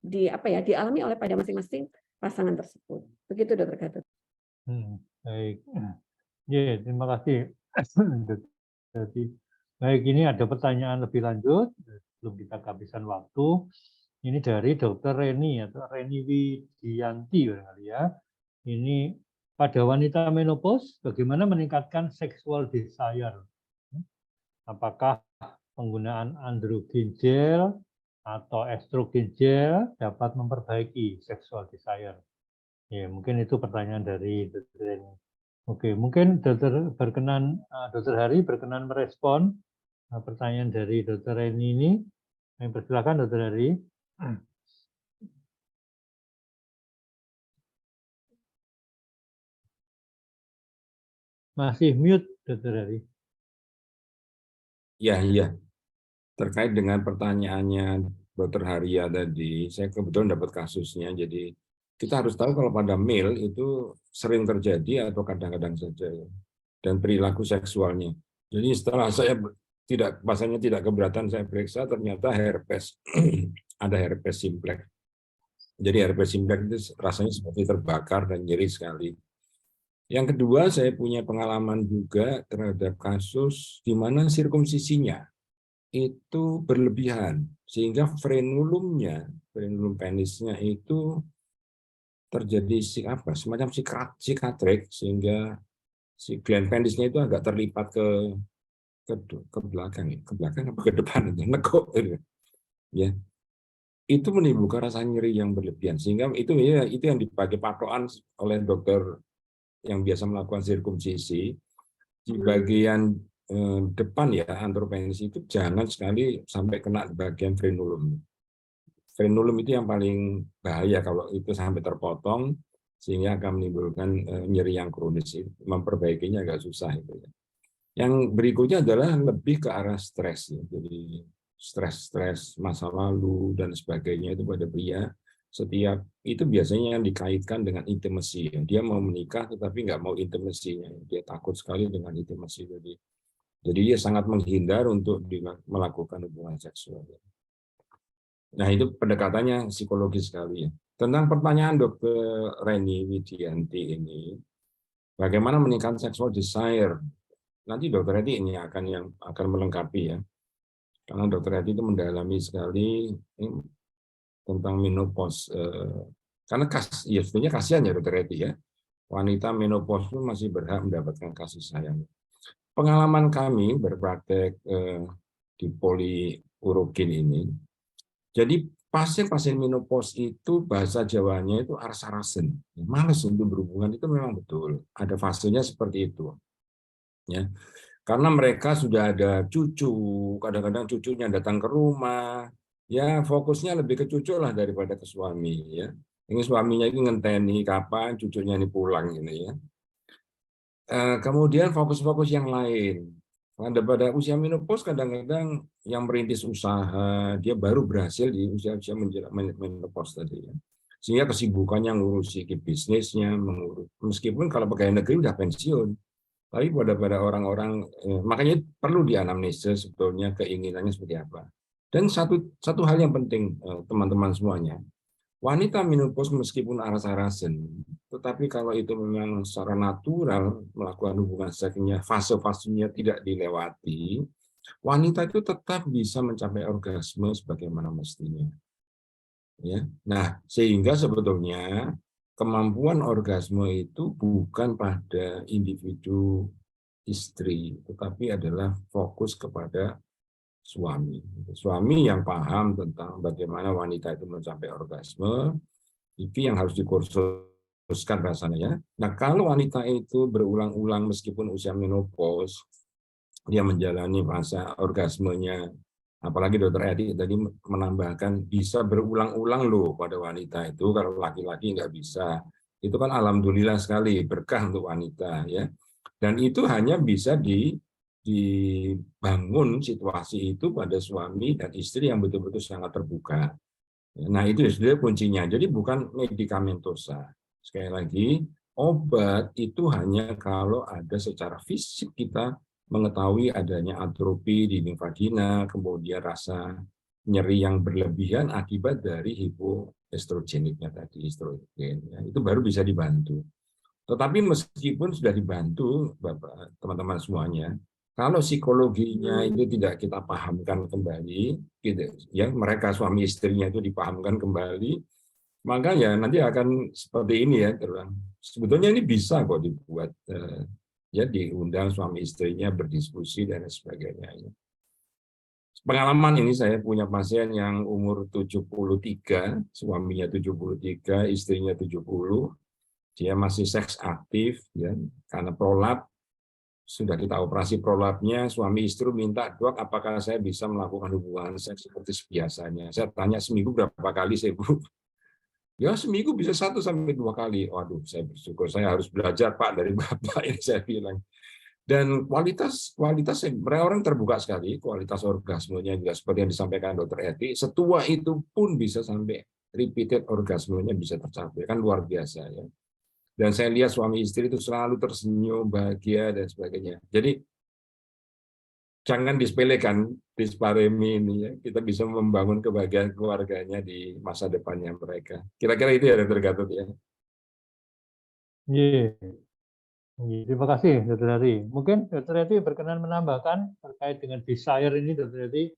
Speaker 4: dialami oleh pada masing-masing pasangan tersebut. Begitu Dr. Gatot.
Speaker 3: Baik. Ya, terima kasih. Jadi, baik, ini ada pertanyaan lebih lanjut sebelum kita kehabisan waktu. Ini dari Dr. Reni atau Reni Widianti ya. Ini pada wanita menopause bagaimana meningkatkan sexual desire? Apakah penggunaan androgen gel atau estrogen gel dapat memperbaiki sexual desire? Ya, mungkin itu pertanyaan dari Dr. Reni. Oke, mungkin Dr. Hari berkenan merespon Nah, pertanyaan dari Dr. Reni ini, persilakan Dr. Reni. Masih mute, Dr. Reni.
Speaker 2: Ya, iya. Terkait dengan pertanyaannya Dr. Haria tadi, saya kebetulan dapat kasusnya. Jadi kita harus tahu kalau pada male itu sering terjadi atau kadang-kadang saja, ya. Dan perilaku seksualnya. Jadi setelah saya tidak pasanya tidak keberatan, saya periksa ternyata herpes. Ada herpes simplex. Jadi herpes simplex itu rasanya seperti terbakar dan nyeri sekali. Yang kedua, saya punya pengalaman juga terhadap kasus di mana sirkumsisinya itu berlebihan sehingga frenulum penisnya itu terjadi semacam sikatrik sehingga si gland penisnya itu agak terlipat ke belakang apa ke depan itu nekuk ya, itu menimbulkan rasa nyeri yang berlebihan sehingga itu yang dipakai patokan oleh dokter yang biasa melakukan sirkumsisi di bagian depan ya antropenis itu jangan sekali sampai kena bagian frenulum. Frenulum itu yang paling bahaya kalau itu sampai terpotong sehingga akan menimbulkan nyeri yang kronis. Memperbaikinya agak susah itu ya. Yang berikutnya adalah lebih ke arah stres ya. Jadi stres masa lalu dan sebagainya itu pada pria setiap itu biasanya yang dikaitkan dengan intimacy. Dia mau menikah tetapi nggak mau intimasinya. Dia takut sekali dengan intimasi. Jadi dia sangat menghindar untuk melakukan hubungan seksual. Nah itu pendekatannya psikologis sekali ya. Tentang pertanyaan Dr. Reni Widianti ini, bagaimana meningkatkan sexual desire? Nanti Dr. Reni ini akan melengkapi ya. Karena Dr. Reni itu mendalami sekali tentang menopause. Karena ya sebenarnya kasihan ya Dr. Reni ya. Wanita menopause itu masih berhak mendapatkan kasih sayang. Pengalaman kami berpraktek di poliurogen ini, jadi pasien-pasien menopause itu bahasa Jawanya itu aras-arasen, malas untuk berhubungan itu memang betul. Ada fasenya seperti itu, ya. Karena mereka sudah ada cucu, kadang-kadang cucunya datang ke rumah, ya fokusnya lebih ke cucu lah daripada ke suami, ya. Ini suaminya ini ngenteni kapan cucunya ini pulang, ini ya. Kemudian fokus-fokus yang lain. Pada usia menopause kadang-kadang yang merintis usaha, dia baru berhasil di usia-usia menopause tadi ya. Sehingga kesibukannya ngurusi bisnisnya, meskipun kalau pegawai negeri udah pensiun. Tapi pada orang-orang, makanya perlu dianamnesis sebetulnya keinginannya seperti apa. Dan satu hal yang penting teman-teman semuanya, wanita menopause meskipun aras-arasen, tetapi kalau itu memang secara natural melakukan hubungan seksnya, fase-fasenya tidak dilewati, wanita itu tetap bisa mencapai orgasme sebagaimana mestinya. Ya. Nah, sehingga sebetulnya kemampuan orgasme itu bukan pada individu istri, tetapi adalah fokus kepada suami. Suami yang paham tentang bagaimana wanita itu mencapai orgasme, itu yang harus dikursuskan rasanya. Nah, kalau wanita itu berulang-ulang meskipun usia menopause, dia menjalani masa orgasmenya, apalagi Dr. Edi tadi menambahkan bisa berulang-ulang loh pada wanita itu, kalau laki-laki nggak bisa. Itu kan alhamdulillah sekali, berkah untuk wanita ya. Dan itu hanya bisa dibangun situasi itu pada suami dan istri yang betul-betul sangat terbuka. Nah, itu sebenarnya kuncinya. Jadi bukan medikamentosa. Sekali lagi, obat itu hanya kalau ada secara fisik kita mengetahui adanya atrofi di limfadina, kemudian rasa nyeri yang berlebihan akibat dari hipoestrogeniknya tadi, estrogen. Ya, itu baru bisa dibantu. Tetapi meskipun sudah dibantu, Bapak, teman-teman semuanya, kalau psikologinya itu tidak kita pahamkan kembali, gitu, ya mereka suami istrinya itu dipahamkan kembali, maka ya nanti akan seperti ini ya, terang. Sebetulnya ini bisa kok dibuat, ya diundang suami istrinya berdiskusi dan sebagainya. Pengalaman ini saya punya pasien yang umur 73, suaminya 73, istrinya 70. Dia masih seks aktif ya, karena prolap sudah kita operasi prolapsnya, suami istri minta, dok, apakah saya bisa melakukan hubungan seks seperti biasanya? Saya tanya seminggu berapa kali sih, Bu? Ya seminggu bisa 1 sampai 2 kali. Waduh, saya bersyukur, saya harus belajar Pak dari Bapak ini, saya bilang. Dan kualitas orang terbuka sekali, kualitas orgasmenya juga seperti yang disampaikan Dr. Eti, setua itu pun bisa sampai repeated orgasmenya bisa tercapai, kan luar biasa ya. Dan saya lihat suami istri itu selalu tersenyum, bahagia, dan sebagainya. Jadi, jangan disepelekan disparemi ini. Ya. Kita bisa membangun kebahagiaan keluarganya di masa depannya mereka. Kira-kira itu ya, Dr. Gatot ya.
Speaker 3: Iya. Terima kasih, Dr. Heri. Mungkin Dr. Heri berkenan menambahkan terkait dengan desire ini, Dr. Heri.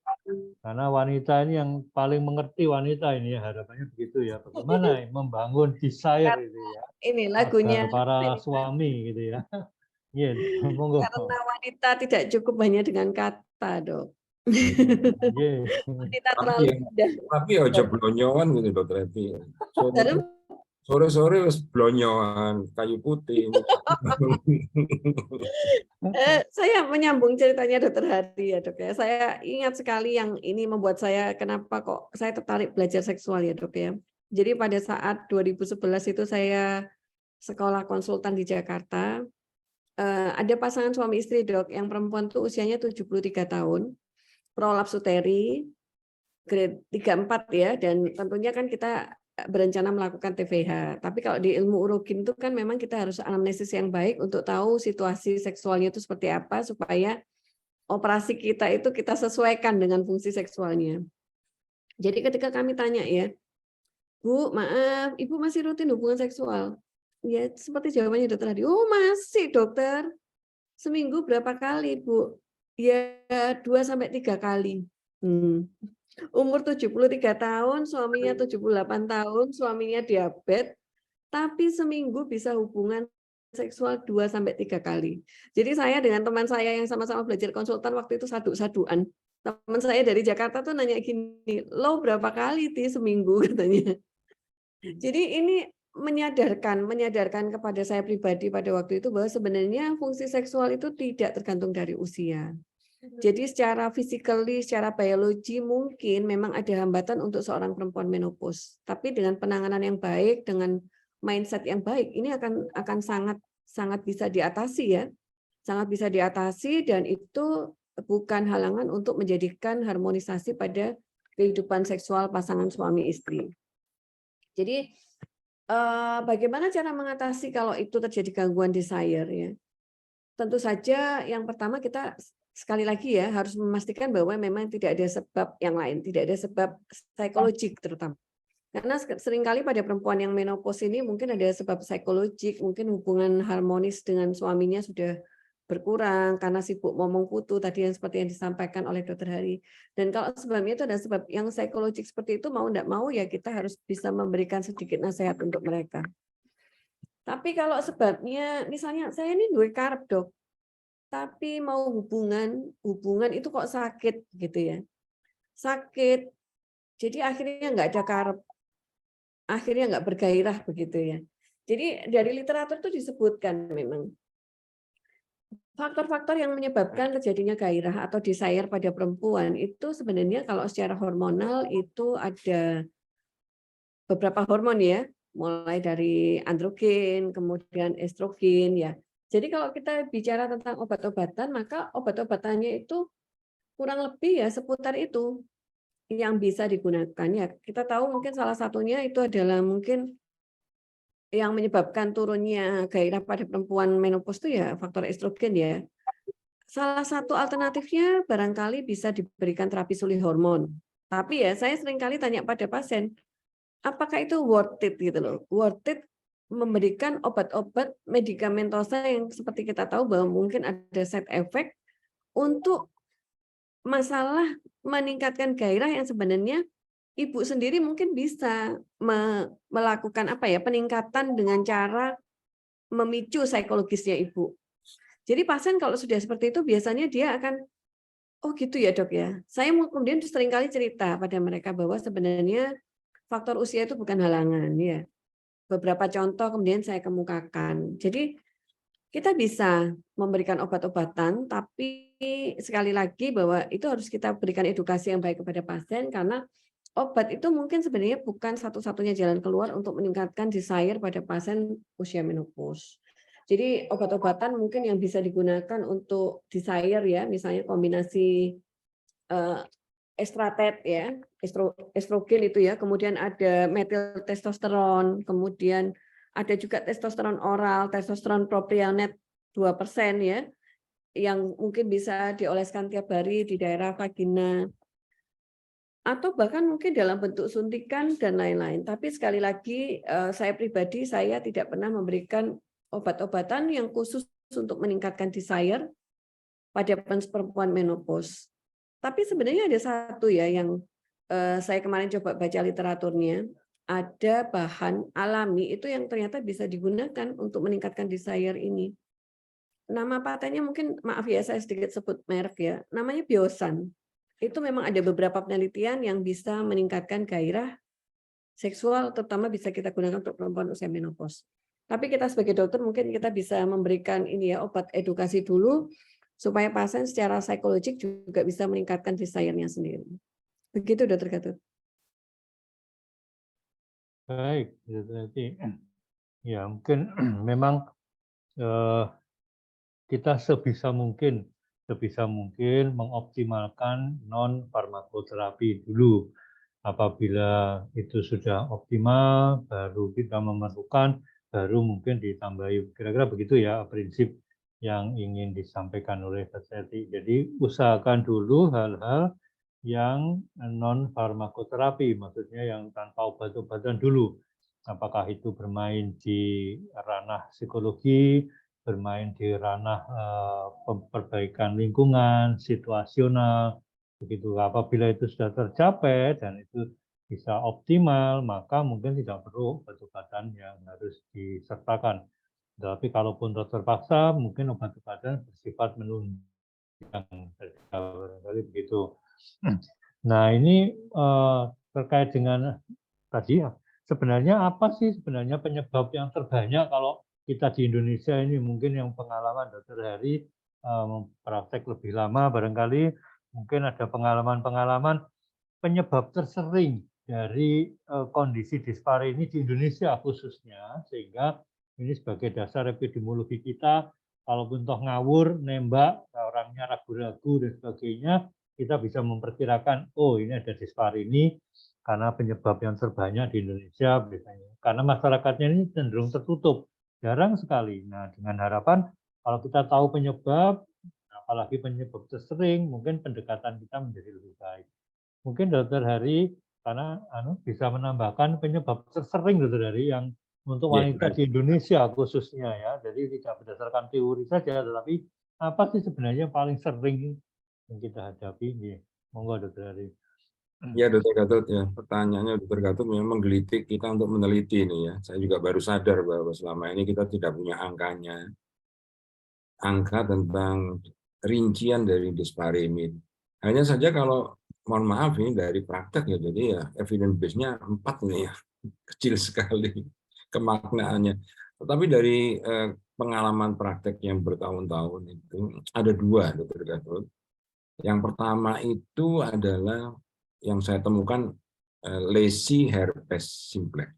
Speaker 3: Karena wanita ini yang paling mengerti wanita ini ya, harapannya begitu ya. Bagaimana membangun desire itu ya.
Speaker 4: Ini lagunya
Speaker 3: agar para suami gitu ya. Iya, monggo.
Speaker 4: karena wanita tidak cukup hanya dengan kata, Dok.
Speaker 3: Iya.
Speaker 4: Wanita terlalu mudah.
Speaker 2: Tapi ya aja blonyoan gitu, Dr. Eti.
Speaker 4: Dalam
Speaker 2: Sore-sore wis blonyoan, kayu putih.
Speaker 4: saya menyambung ceritanya Dr. Hari ya, Dok ya. Saya ingat sekali yang ini membuat saya kenapa kok saya tertarik belajar seksual ya, Dok ya. Jadi pada saat 2011 itu saya sekolah konsultan di Jakarta. Ada pasangan suami istri, Dok, yang perempuan tuh usianya 73 tahun, prolaps uteri, grade 3-4 ya, dan tentunya kan kita berencana melakukan TVH. Tapi kalau di ilmu urogin itu kan memang kita harus anamnesis yang baik untuk tahu situasi seksualnya itu seperti apa supaya operasi kita itu kita sesuaikan dengan fungsi seksualnya. Jadi ketika kami tanya ya, Bu, maaf, Ibu masih rutin hubungan seksual? Ya, seperti jawabannya dokter tadi. Oh, masih dokter. Seminggu berapa kali, Bu? Ya, 2-3 kali. Umur 73 tahun, suaminya 78 tahun, suaminya diabetes, tapi seminggu bisa hubungan seksual 2-3 kali. Jadi saya dengan teman saya yang sama-sama belajar konsultan waktu itu sadu-saduan. Teman saya dari Jakarta tuh nanya gini, lo berapa kali seminggu katanya. Jadi ini menyadarkan kepada saya pribadi pada waktu itu bahwa sebenarnya fungsi seksual itu tidak tergantung dari usia. Jadi secara physically, secara biologi mungkin memang ada hambatan untuk seorang perempuan menopause. Tapi dengan penanganan yang baik, dengan mindset yang baik, ini akan sangat bisa diatasi ya. Sangat bisa diatasi dan itu bukan halangan untuk menjadikan harmonisasi pada kehidupan seksual pasangan suami istri. Jadi bagaimana cara mengatasi kalau itu terjadi gangguan desire ya? Tentu saja yang pertama kita sekali lagi ya harus memastikan bahwa memang tidak ada sebab yang lain, tidak ada sebab psikologik terutama. Karena seringkali pada perempuan yang menopause ini mungkin ada sebab psikologik, mungkin hubungan harmonis dengan suaminya sudah berkurang karena sibuk ngomong kutu tadi yang seperti yang disampaikan oleh Dr. Hari. Dan kalau sebabnya itu ada sebab yang psikologik seperti itu mau tidak mau ya kita harus bisa memberikan sedikit nasihat untuk mereka. Tapi kalau sebabnya misalnya saya ini duwe karep, Dok. Tapi mau hubungan itu kok sakit gitu ya. Sakit. Jadi akhirnya nggak ada karep. Akhirnya nggak bergairah begitu ya. Jadi dari literatur itu disebutkan memang faktor-faktor yang menyebabkan terjadinya gairah atau desire pada perempuan itu sebenarnya kalau secara hormonal itu ada beberapa hormon ya, mulai dari androgen, kemudian estrogen ya. Jadi kalau kita bicara tentang obat-obatan, maka obat-obatannya itu kurang lebih ya seputar itu yang bisa digunakan ya. Kita tahu mungkin salah satunya itu adalah mungkin yang menyebabkan turunnya gairah pada perempuan menopause itu ya faktor estrogen ya. Salah satu alternatifnya barangkali bisa diberikan terapi sulih hormon. Tapi ya saya seringkali tanya pada pasien, apakah itu worth it gitu loh? Worth it memberikan obat-obat medikamentosa yang seperti kita tahu bahwa mungkin ada side effect untuk masalah meningkatkan gairah yang sebenarnya ibu sendiri mungkin bisa melakukan peningkatan dengan cara memicu psikologisnya ibu. Jadi pasien kalau sudah seperti itu biasanya dia akan oh gitu ya dok ya. Saya kemudian seringkali cerita pada mereka bahwa sebenarnya faktor usia itu bukan halangan ya. Beberapa contoh kemudian saya kemukakan. Jadi kita bisa memberikan obat-obatan, tapi sekali lagi bahwa itu harus kita berikan edukasi yang baik kepada pasien, karena obat itu mungkin sebenarnya bukan satu-satunya jalan keluar untuk meningkatkan desire pada pasien usia menopause. Jadi obat-obatan mungkin yang bisa digunakan untuk desire ya, misalnya kombinasi estratet ya, estrogen itu ya, kemudian ada metil testosteron, kemudian ada juga testosteron oral, testosteron propionate 2% ya, yang mungkin bisa dioleskan tiap hari di daerah vagina, atau bahkan mungkin dalam bentuk suntikan dan lain-lain. Tapi sekali lagi, saya pribadi, saya tidak pernah memberikan obat-obatan yang khusus untuk meningkatkan desire pada perempuan menopause. Tapi sebenarnya ada satu ya yang saya kemarin coba baca literaturnya, ada bahan alami itu yang ternyata bisa digunakan untuk meningkatkan desire ini. Nama patennya mungkin, maaf ya saya sedikit sebut merek ya, namanya Biosan. Itu memang ada beberapa penelitian yang bisa meningkatkan gairah seksual, terutama bisa kita gunakan untuk perempuan usia menopause. Tapi kita sebagai dokter mungkin kita bisa memberikan ini ya, obat edukasi dulu, supaya pasien secara psikologik juga bisa meningkatkan desire-nya sendiri. Begitu, Dr. Gatot.
Speaker 3: Baik, berarti ya mungkin memang kita sebisa mungkin mengoptimalkan non farmakoterapi dulu. Apabila itu sudah optimal, baru kita memerlukan, baru mungkin ditambahi. Kira-kira begitu ya prinsip yang ingin disampaikan oleh Dr. Eti. Jadi usahakan dulu hal-hal yang non farmakoterapi, maksudnya yang tanpa obat-obatan dulu. Apakah itu bermain di ranah psikologi, bermain di ranah perbaikan lingkungan, situasional, begitu. Apabila itu sudah tercapai dan itu bisa optimal, maka mungkin tidak perlu obat-obatan yang harus disertakan. Tapi kalaupun terpaksa, mungkin obat-obatan bersifat menunjang, barangkali begitu. Nah ini terkait dengan tadi ya, sebenarnya apa sih sebenarnya penyebab yang terbanyak kalau kita di Indonesia ini, mungkin yang pengalaman Dr. Heri praktek lebih lama, barangkali mungkin ada pengalaman-pengalaman penyebab tersering dari kondisi dispare ini di Indonesia khususnya, sehingga ini sebagai dasar epidemiologi kita, kalaupun toh ngawur, nembak, orangnya ragu-ragu dan sebagainya, kita bisa memperkirakan, oh ini ada dispare ini karena penyebab yang terbanyak di Indonesia biasanya. Karena masyarakatnya ini cenderung tertutup, jarang sekali. Nah, dengan harapan kalau kita tahu penyebab, apalagi penyebab tersering, mungkin pendekatan kita menjadi lebih baik. Mungkin Dr. Hari karena bisa menambahkan penyebab tersering Dr. Hari yang untuk wanita di Indonesia khususnya ya. Jadi tidak berdasarkan teori saja, tetapi apa sih sebenarnya paling sering yang kita hadapi? Monggo Dr. Hari.
Speaker 2: Ya, Dr. Gatot, ya. Pertanyaannya Dr. Gatot memang menggelitik kita untuk meneliti ini ya. Saya juga baru sadar bahwa selama ini kita tidak punya angkanya. Angka tentang rincian dari dispare ini. Hanya saja kalau, mohon maaf ini dari praktek ya, jadi ya evidence base-nya 4 nih ya. Kecil sekali kemaknaannya. Tetapi dari pengalaman praktek yang bertahun-tahun itu, ada 2, Dr. Gatot. Yang pertama itu adalah yang saya temukan lazy herpes simplex.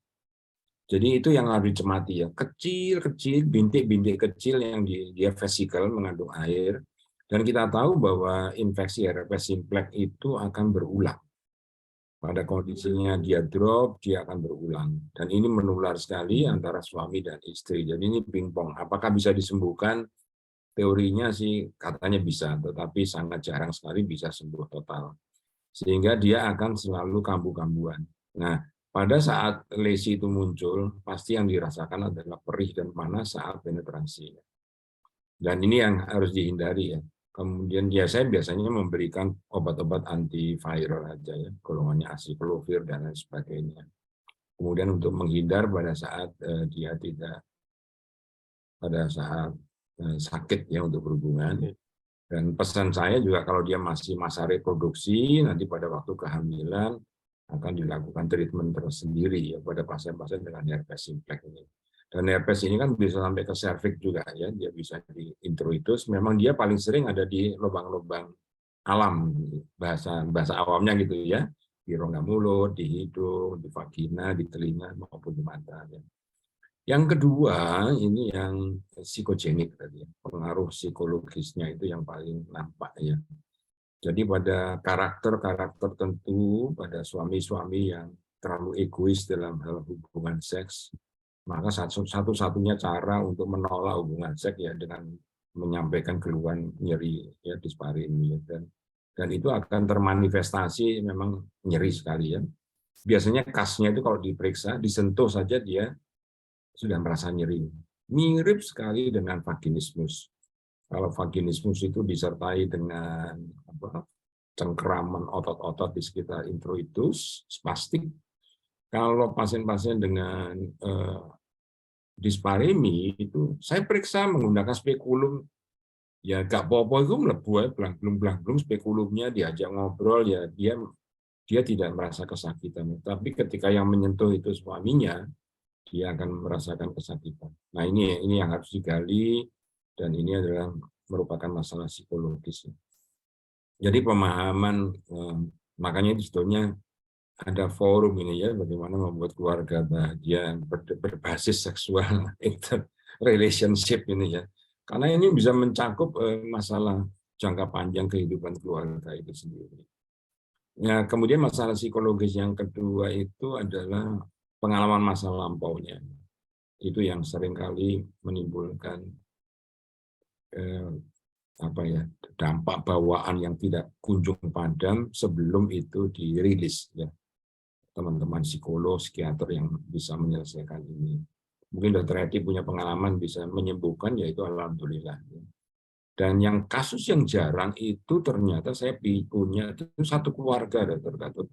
Speaker 2: Jadi itu yang harus dicermati ya, kecil-kecil, bintik-bintik kecil yang dia vesikel mengandung air, dan kita tahu bahwa infeksi herpes simplex itu akan berulang. Pada kondisinya dia drop, dia akan berulang. Dan ini menular sekali antara suami dan istri. Jadi ini pingpong. Apakah bisa disembuhkan? Teorinya sih katanya bisa, tetapi sangat jarang sekali bisa sembuh total. Sehingga dia akan selalu kambuh-kambuhan. Nah, pada saat lesi itu muncul, pasti yang dirasakan adalah perih dan panas saat penetrasi. Dan ini yang harus dihindari ya. Kemudian ya saya biasanya memberikan obat-obat antiviral aja ya, golongannya aciclovir dan lain sebagainya. Kemudian untuk menghindar pada saat dia tidak, pada saat sakit ya untuk berhubungan. Dan pesan saya juga kalau dia masih masa reproduksi, nanti pada waktu kehamilan akan dilakukan treatment tersendiri ya pada pasien-pasien dengan herpes simplex ini. Dan herpes ini kan bisa sampai ke serviks juga ya, dia bisa di introitus. Memang dia paling sering ada di lubang-lubang alam, bahasa awamnya gitu ya, di rongga mulut, di hidung, di vagina, di telinga maupun di mata. Ya. Yang kedua ini yang psikogenik tadi, pengaruh psikologisnya itu yang paling nampak ya. Jadi pada karakter-karakter tertentu, pada suami-suami yang terlalu egois dalam hal hubungan seks, maka satu-satunya cara untuk menolak hubungan seks ya dengan menyampaikan keluhan nyeri ya dispareunia dan itu akan termanifestasi memang nyeri sekali ya. Biasanya kasnya itu kalau diperiksa disentuh saja dia sudah merasa nyeri. Mirip sekali dengan vaginismus. Kalau vaginismus itu disertai dengan cengkeraman otot-otot di sekitar introitus, spastik. Kalau pasien-pasien dengan disparemi itu, saya periksa menggunakan spekulum, ya gak apa-apa itu melebu ya, belum spekulumnya diajak ngobrol ya dia tidak merasa kesakitan. Tapi ketika yang menyentuh itu suaminya, dia akan merasakan kesakitan. Nah ini yang harus digali dan ini adalah merupakan masalah psikologis. Jadi pemahaman, makanya itu sebetulnya ada forum ini ya, bagaimana membuat keluarga bahagia berbasis seksual interrelationship ini ya. Karena ini bisa mencakup masalah jangka panjang kehidupan keluarga itu sendiri. Ya, kemudian masalah psikologis yang kedua itu adalah pengalaman masa lampaunya. Itu yang seringkali menimbulkan dampak bawaan yang tidak kunjung padam sebelum itu dirilis ya. Teman-teman psikolog, psikiater yang bisa menyelesaikan ini. Mungkin Dr. Edi punya pengalaman bisa menyembuhkan, yaitu alhamdulillah. Dan yang kasus yang jarang itu ternyata saya punya itu satu keluarga, Dr. Gatut.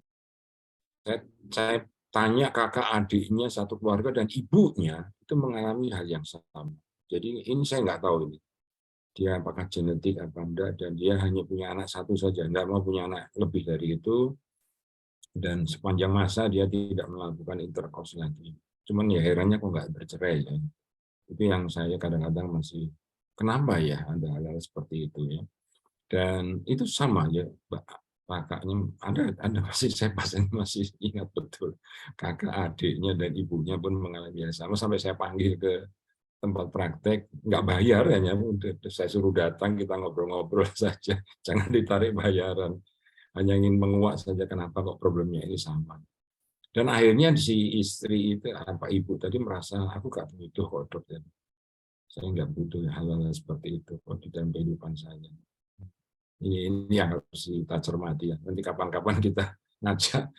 Speaker 2: Saya tanya kakak adiknya satu keluarga dan ibunya itu mengalami hal yang sama. Jadi ini saya nggak tahu ini. Dia apakah genetik apa enggak, dan dia hanya punya anak satu saja, enggak mau punya anak lebih dari itu, dan sepanjang masa dia tidak melakukan intercourse lagi. Cuman ya herannya kok nggak bercerai ya. Itu yang saya kadang-kadang masih, kenapa ya ada hal-hal seperti itu ya. Dan itu sama ya, kakaknya ada masih saya masih ingat betul kakak adiknya dan ibunya pun mengalami yang sama sampai saya panggil ke tempat praktek, nggak bayar, hanya saya suruh datang, kita ngobrol-ngobrol saja, jangan ditarik bayaran, hanya ingin menguak saja kenapa kok problemnya ini sama. Dan akhirnya si istri itu, ibu tadi merasa, aku nggak butuh kok dokter, saya nggak butuh hal-hal seperti itu kok di dalam kehidupan saya. Ini yang harus kita cermati ya. Nanti kapan-kapan kita ngajak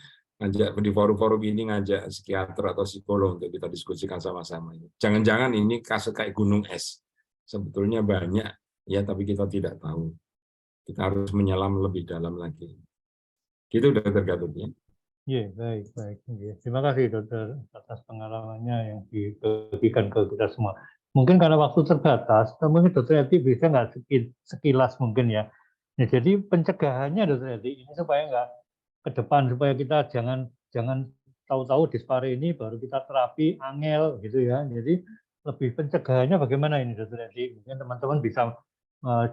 Speaker 2: di forum-forum ini ngajak psikiater atau psikolog untuk kita diskusikan sama-sama. Jangan-jangan ini kasus kayak gunung es. Sebetulnya banyak ya, tapi kita tidak tahu. Kita harus menyelam lebih dalam lagi. Gitu Dr. Gatut ya.
Speaker 3: Iya, baik. Terima kasih dokter atas pengalamannya yang dibagikan ke kita semua. Mungkin karena waktu terbatas, mungkin dokter Edi bisa nggak sekilas mungkin ya. Nah, jadi pencegahannya dokter Edi ini supaya nggak ke depan, supaya kita jangan tahu-tahu dispare ini baru kita terapi angel gitu ya. Jadi lebih pencegahannya bagaimana ini dokter Edi? Mungkin teman-teman bisa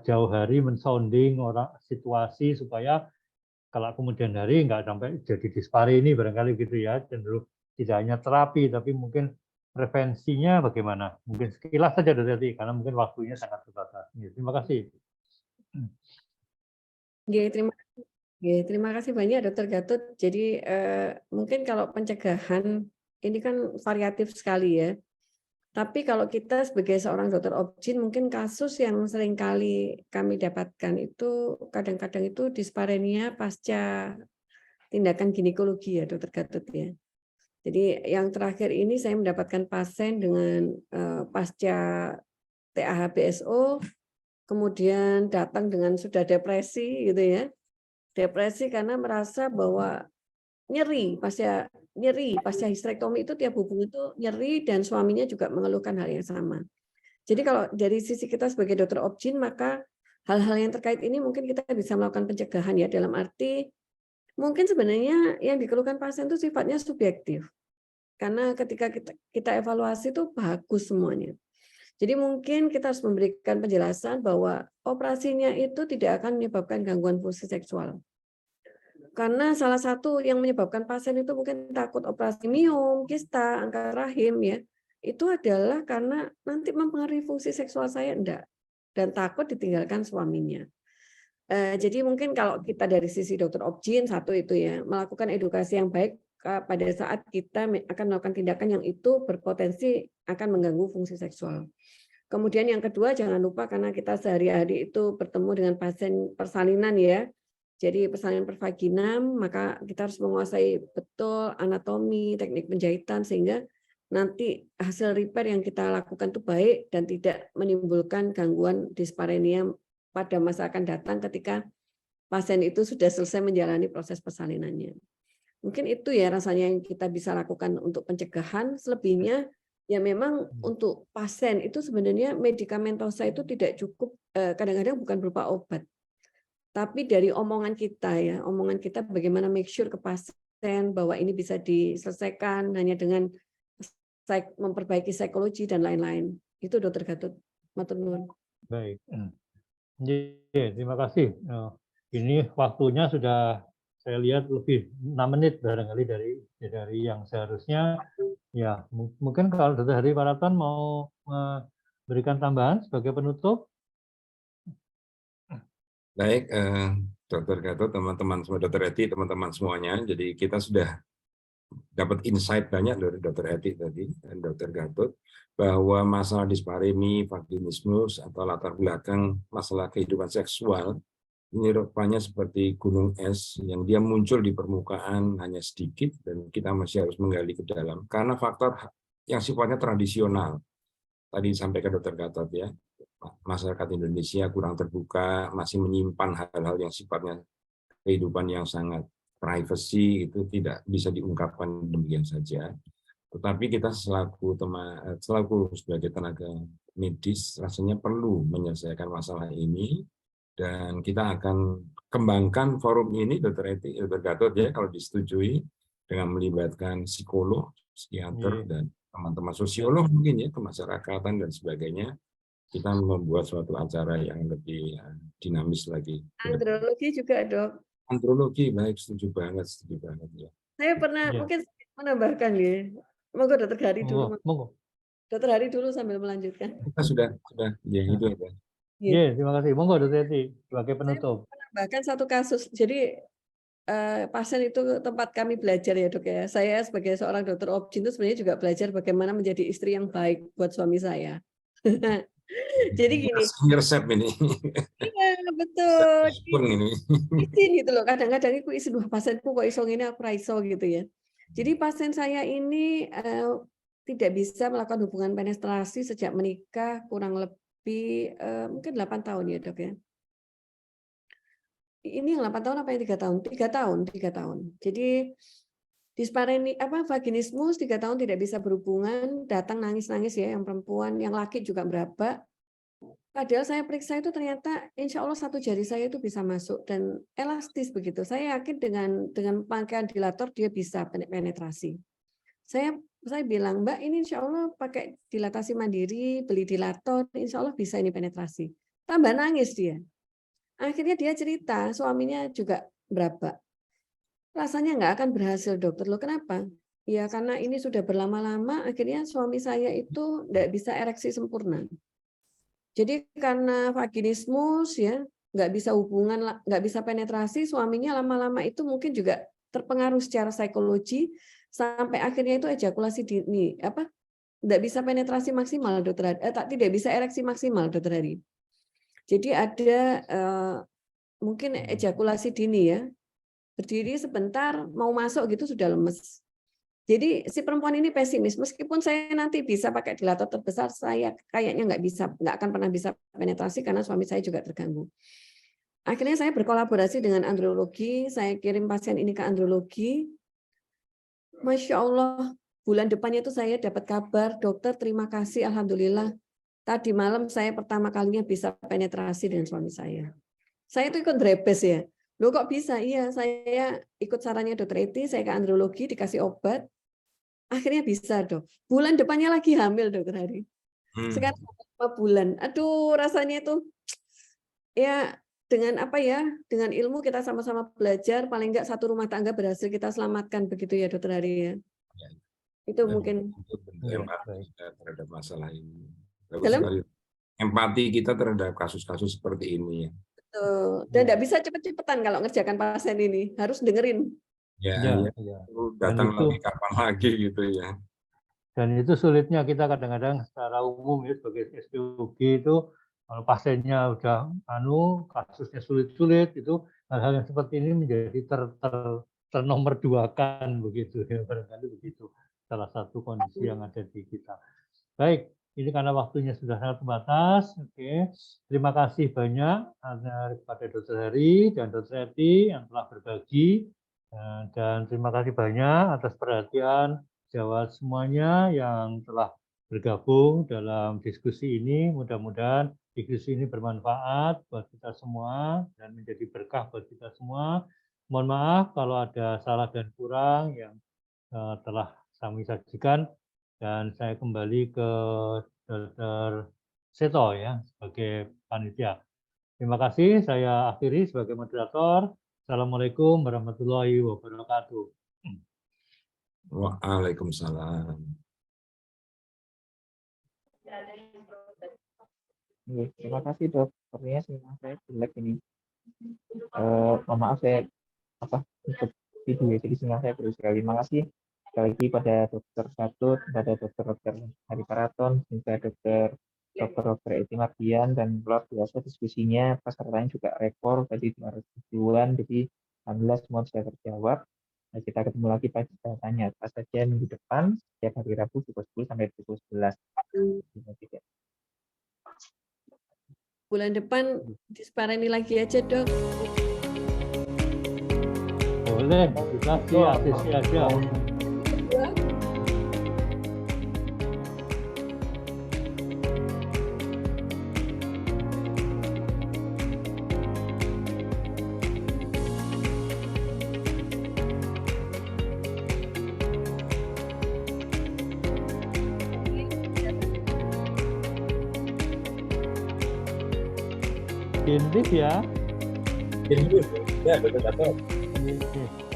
Speaker 3: jauh hari mensounding orang situasi supaya kalau kemudian hari nggak sampai jadi dispare ini barangkali gitu ya, cenderung tidak hanya terapi tapi mungkin prevensinya bagaimana? Mungkin sekilas saja dokter, karena mungkin waktunya sangat terbatas. Terima kasih.
Speaker 4: Terima kasih banyak Dr. Gatut. Jadi mungkin kalau pencegahan ini kan variatif sekali ya. Tapi kalau kita sebagai seorang dokter obgyn, mungkin kasus yang sering kali kami dapatkan itu kadang-kadang itu disparenia pasca tindakan ginekologi ya Dr. Gatut ya. Jadi yang terakhir ini saya mendapatkan pasien dengan pasca TAH-BSO, kemudian datang dengan sudah depresi gitu ya. Depresi karena merasa bahwa nyeri pasca histerektomi itu tiap hubung itu nyeri dan suaminya juga mengeluhkan hal yang sama. Jadi kalau dari sisi kita sebagai dokter obgyn maka hal-hal yang terkait ini mungkin kita bisa melakukan pencegahan ya, dalam arti mungkin sebenarnya yang dikeluhkan pasien itu sifatnya subjektif. karena ketika kita evaluasi itu bagus semuanya. Jadi mungkin kita harus memberikan penjelasan bahwa operasinya itu tidak akan menyebabkan gangguan fungsi seksual. Karena salah satu yang menyebabkan pasien itu mungkin takut operasi miom, kista, angkat rahim ya, itu adalah karena nanti mempengaruhi fungsi seksual saya enggak, dan takut ditinggalkan suaminya. Jadi mungkin kalau kita dari sisi dokter obgyn satu itu ya, melakukan edukasi yang baik pada saat kita akan melakukan tindakan yang itu berpotensi akan mengganggu fungsi seksual. Kemudian yang kedua, jangan lupa karena kita sehari-hari itu bertemu dengan pasien persalinan ya. Jadi persalinan pervaginam, maka kita harus menguasai betul anatomi, teknik penjahitan sehingga nanti hasil repair yang kita lakukan itu baik dan tidak menimbulkan gangguan disparenia pada masa akan datang ketika pasien itu sudah selesai menjalani proses persalinannya. Mungkin itu ya rasanya yang kita bisa lakukan untuk pencegahan. Selebihnya ya memang untuk pasien itu sebenarnya medikamentosa itu tidak cukup, kadang-kadang bukan berupa obat. Tapi dari omongan kita ya, omongan kita bagaimana make sure ke pasien bahwa ini bisa diselesaikan hanya dengan memperbaiki psikologi dan lain-lain. Itu Dokter Gatot. Matur nuwun.
Speaker 3: Baik. Terima kasih. Ini waktunya sudah saya lihat lebih 6 menit barangkali dari yang seharusnya. Ya, mungkin kalau Dr. Hari Paratan mau memberikan tambahan sebagai penutup.
Speaker 2: Baik, Dr. Gatot, teman-teman semua, Dr. Eti, teman-teman semuanya. Jadi kita sudah dapat insight banyak dari Dr. Eti tadi dan Dr. Gatot bahwa masalah disparemi, vaginismus atau latar belakang masalah kehidupan seksual ini rupanya seperti gunung es yang dia muncul di permukaan hanya sedikit dan kita masih harus menggali ke dalam karena faktor yang sifatnya tradisional. Tadi disampaikan Dr. Gatot ya. Masyarakat Indonesia kurang terbuka, masih menyimpan hal-hal yang sifatnya kehidupan yang sangat privacy, itu tidak bisa diungkapkan demikian saja. Tetapi kita selaku sebagai tenaga medis rasanya perlu menyelesaikan masalah ini dan kita akan kembangkan forum ini, Dr. Eti, Dr. Gatot ya, kalau disetujui dengan melibatkan psikolog, psikiater dan teman-teman sosiolog mungkin ya, kemasyarakatan dan sebagainya. Kita membuat suatu acara yang lebih dinamis lagi.
Speaker 4: Andrologi juga, Dok.
Speaker 2: Andrologi, baik, setuju banget ya.
Speaker 4: Saya pernah mungkin menambahkan ya. Monggo Dokter Hari dulu.
Speaker 3: Monggo.
Speaker 4: Dokter Hari dulu sambil melanjutkan.
Speaker 2: Kita sudah ya itu ya.
Speaker 3: Iya, terima kasih. Monggo Dokter Eti sebagai penutup.
Speaker 4: Saya menambahkan satu kasus. Jadi pasien itu tempat kami belajar ya Dok ya. Saya sebagai seorang dokter obgyn itu sebenarnya juga belajar bagaimana menjadi istri yang baik buat suami saya. Jadi gini.
Speaker 2: Resep ini.
Speaker 4: Iya betul.
Speaker 2: Ini.
Speaker 4: Izin gitu loh. Kadang-kadang aku izin pasienku kok iso ngene aku raiso gitu ya. Jadi pasien saya ini tidak bisa melakukan hubungan penetrasi sejak menikah kurang lebih mungkin 8 tahun ya Dok ya. Ini yang 8 tahun apa yang 3 tahun? 3 tahun. Jadi vaginismus 3 tahun tidak bisa berhubungan, datang nangis-nangis ya yang perempuan, yang laki juga berapa. Padahal saya periksa itu ternyata insya Allah 1 jari saya itu bisa masuk dan elastis begitu. Saya yakin dengan pakaian dilator dia bisa penetrasi. Saya bilang, Mbak ini insya Allah pakai dilatasi mandiri, beli dilator, insya Allah bisa ini penetrasi. Tambah nangis dia. Akhirnya dia cerita suaminya juga berapa. Rasanya nggak akan berhasil dokter. Loh kenapa? Ya karena ini sudah berlama-lama akhirnya suami saya itu nggak bisa ereksi sempurna. Jadi karena vaginismus ya nggak bisa hubungan, nggak bisa penetrasi, suaminya lama-lama itu mungkin juga terpengaruh secara psikologi sampai akhirnya itu ejakulasi dini nggak bisa penetrasi maksimal dokter tidak bisa ereksi maksimal dokter Hari. Jadi ada mungkin ejakulasi dini ya. Berdiri sebentar mau masuk gitu sudah lemes. Jadi si perempuan ini pesimis, meskipun saya nanti bisa pakai dilator terbesar, saya kayaknya nggak akan pernah bisa penetrasi karena suami saya juga terganggu. Akhirnya saya berkolaborasi dengan andrologi, saya kirim pasien ini ke andrologi. Masya Allah, bulan depannya itu saya dapat kabar, dokter terima kasih, alhamdulillah. Tadi malam saya pertama kalinya bisa penetrasi dengan suami saya. Saya itu ikut drepes ya. Loh kok bisa? Iya, saya ikut sarannya Dokter Eti, saya ke andrologi, dikasih obat. akhirnya bisa dok. Bulan depannya lagi hamil dokter Hari. Sekarang 5 bulan. Aduh, rasanya itu ya dengan apa ya? Dengan ilmu kita sama-sama belajar, paling enggak satu rumah tangga berhasil kita selamatkan begitu ya dokter Hari ya. Itu
Speaker 2: Dan
Speaker 4: mungkin
Speaker 2: untuk bentuk empati kita terhadap masalah ini. Bagus
Speaker 4: dalam
Speaker 2: sekali. Empati kita terhadap kasus-kasus seperti ini.
Speaker 4: dan tidak bisa cepet-cepetan kalau ngerjakan pasien ini, harus dengerin.
Speaker 2: Ya,
Speaker 3: Ya,
Speaker 2: ya.
Speaker 3: ya.
Speaker 2: Datang
Speaker 3: Dan itu-
Speaker 2: lagi kapan lagi gitu ya.
Speaker 3: Dan itu sulitnya kita kadang-kadang secara umum ya sebagai SPOG itu kalau pasiennya udah kasusnya sulit-sulit itu hal-hal yang seperti ini menjadi ternomor duakan begitu ya, barangkali begitu salah satu kondisi yang ada di kita. Baik, ini karena waktunya sudah sangat terbatas. Oke, terima kasih banyak kepada Dr. Hari dan Dr. Eti yang telah berbagi dan terima kasih banyak atas perhatian jawab semuanya yang telah bergabung dalam diskusi ini. Mudah-mudahan diskusi ini bermanfaat buat kita semua dan menjadi berkah buat kita semua. Mohon maaf kalau ada salah dan kurang yang telah kami sajikan dan saya kembali ke Dr. Seto ya sebagai panitia. Terima kasih, saya akhiri sebagai moderator. Assalamualaikum warahmatullahi wabarakatuh.
Speaker 2: Waalaikumsalam.
Speaker 1: Terima kasih dok. Sepertinya sinyal saya jelek ini. Mohon maaf saya untuk video jadi sinyal saya perlu sekali. Terima kasih sekali lagi pada Dokter Satut, pada Dokter Hari Paraton, juga Dokter Eti Mardian, dan luar biasa diskusinya. Pesertanya juga rekor tadi 200 ribuan, jadi alhamdulillah semua sudah terjawab. Nah, kita ketemu lagi pada tanya apa saja minggu depan setiap hari Rabu pukul 10 sampai pukul 11.
Speaker 4: Bulan depan dispareni lagi aja dok.
Speaker 3: Boleh, dikasih asisi aja. Intip ya.
Speaker 2: Ya, betul.
Speaker 3: Ini.